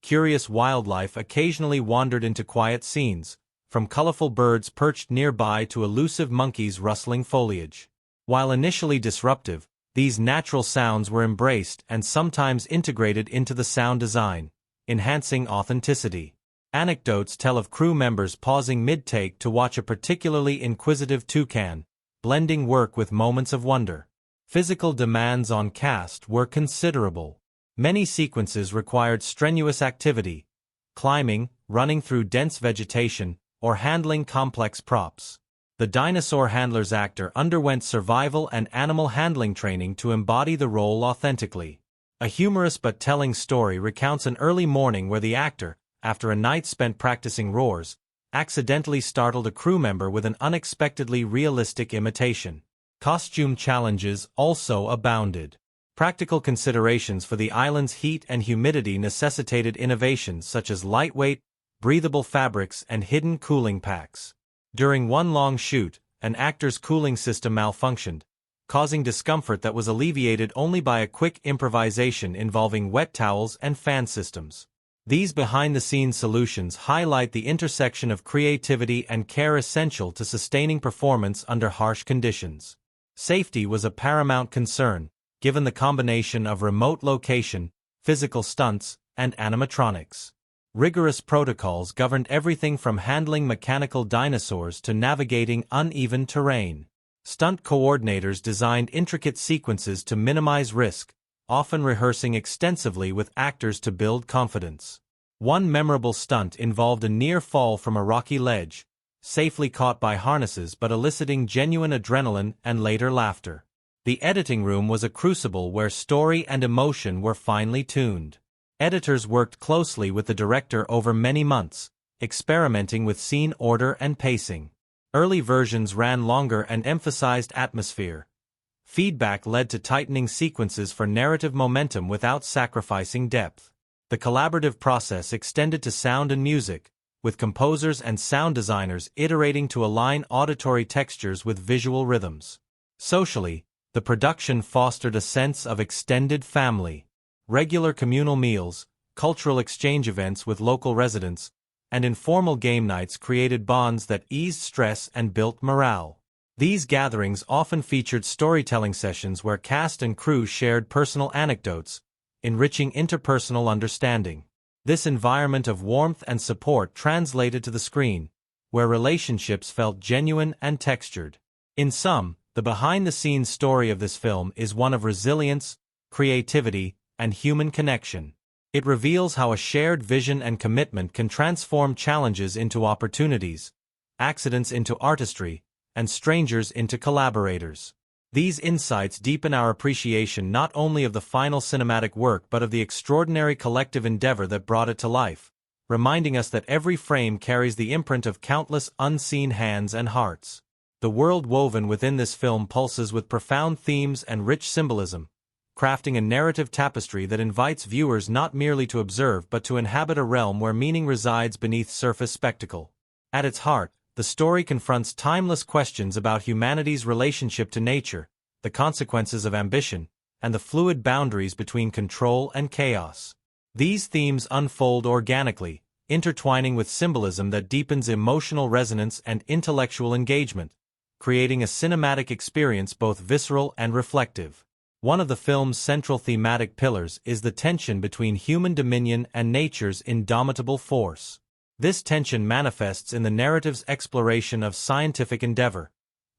Curious wildlife occasionally wandered into quiet scenes, from colorful birds perched nearby to elusive monkeys rustling foliage. While initially disruptive, these natural sounds were embraced and sometimes integrated into the sound design, enhancing authenticity. Anecdotes tell of crew members pausing mid-take to watch a particularly inquisitive toucan, blending work with moments of wonder. Physical demands on cast were considerable. Many sequences required strenuous activity, climbing, running through dense vegetation, or handling complex props. The dinosaur handler's actor underwent survival and animal handling training to embody the role authentically. A humorous but telling story recounts an early morning where the actor, after a night spent practicing roars, accidentally startled a crew member with an unexpectedly realistic imitation. Costume challenges also abounded. Practical considerations for the island's heat and humidity necessitated innovations such as lightweight, breathable fabrics and hidden cooling packs. During one long shoot, an actor's cooling system malfunctioned, causing discomfort that was alleviated only by a quick improvisation involving wet towels and fan systems. These behind-the-scenes solutions highlight the intersection of creativity and care essential to sustaining performance under harsh conditions. Safety was a paramount concern, given the combination of remote location, physical stunts, and animatronics. Rigorous protocols governed everything from handling mechanical dinosaurs to navigating uneven terrain. Stunt coordinators designed intricate sequences to minimize risk, often rehearsing extensively with actors to build confidence. One memorable stunt involved a near fall from a rocky ledge, safely caught by harnesses but eliciting genuine adrenaline and later laughter. The editing room was a crucible where story and emotion were finely tuned. Editors worked closely with the director over many months, experimenting with scene order and pacing. Early versions ran longer and emphasized atmosphere. Feedback led to tightening sequences for narrative momentum without sacrificing depth. The collaborative process extended to sound and music, with composers and sound designers iterating to align auditory textures with visual rhythms. Socially, the production fostered a sense of extended family. Regular communal meals, cultural exchange events with local residents, and informal game nights created bonds that eased stress and built morale. These gatherings often featured storytelling sessions where cast and crew shared personal anecdotes, enriching interpersonal understanding. This environment of warmth and support translated to the screen, where relationships felt genuine and textured. In sum, the behind-the-scenes story of this film is one of resilience, creativity, and human connection. It reveals how a shared vision and commitment can transform challenges into opportunities, accidents into artistry, and strangers into collaborators. These insights deepen our appreciation not only of the final cinematic work but of the extraordinary collective endeavor that brought it to life, reminding us that every frame carries the imprint of countless unseen hands and hearts. The world woven within this film pulses with profound themes and rich symbolism, crafting a narrative tapestry that invites viewers not merely to observe but to inhabit a realm where meaning resides beneath surface spectacle. At its heart, the story confronts timeless questions about humanity's relationship to nature, the consequences of ambition, and the fluid boundaries between control and chaos. These themes unfold organically, intertwining with symbolism that deepens emotional resonance and intellectual engagement, creating a cinematic experience both visceral and reflective. One of the film's central thematic pillars is the tension between human dominion and nature's indomitable force. This tension manifests in the narrative's exploration of scientific endeavor,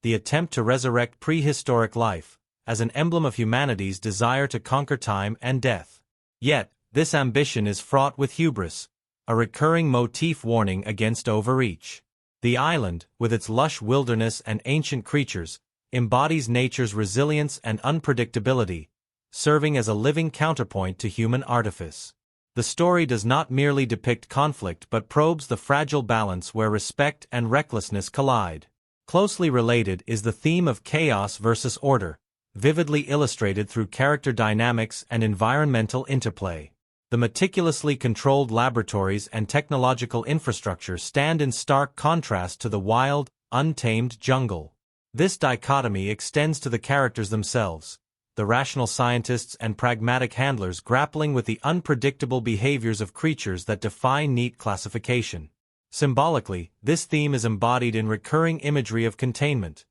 the attempt to resurrect prehistoric life, as an emblem of humanity's desire to conquer time and death. Yet, this ambition is fraught with hubris, a recurring motif warning against overreach. The island, with its lush wilderness and ancient creatures, embodies nature's resilience and unpredictability, serving as a living counterpoint to human artifice. The story does not merely depict conflict but probes the fragile balance where respect and recklessness collide. Closely related is the theme of chaos versus order, vividly illustrated through character dynamics and environmental interplay. The meticulously controlled laboratories and technological infrastructure stand in stark contrast to the wild, untamed jungle. This dichotomy extends to the characters themselves, the rational scientists and pragmatic handlers grappling with the unpredictable behaviors of creatures that defy neat classification. Symbolically, this theme is embodied in recurring imagery of containment.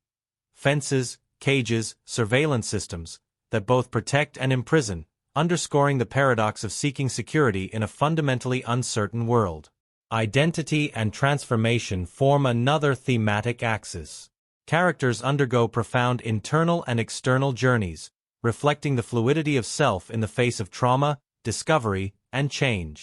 Fences, cages, surveillance systems, that both protect and imprison, underscoring the paradox of seeking security in a fundamentally uncertain world. Identity and transformation form another thematic axis. Characters undergo profound internal and external journeys, reflecting the fluidity of self in the face of trauma, discovery, and change.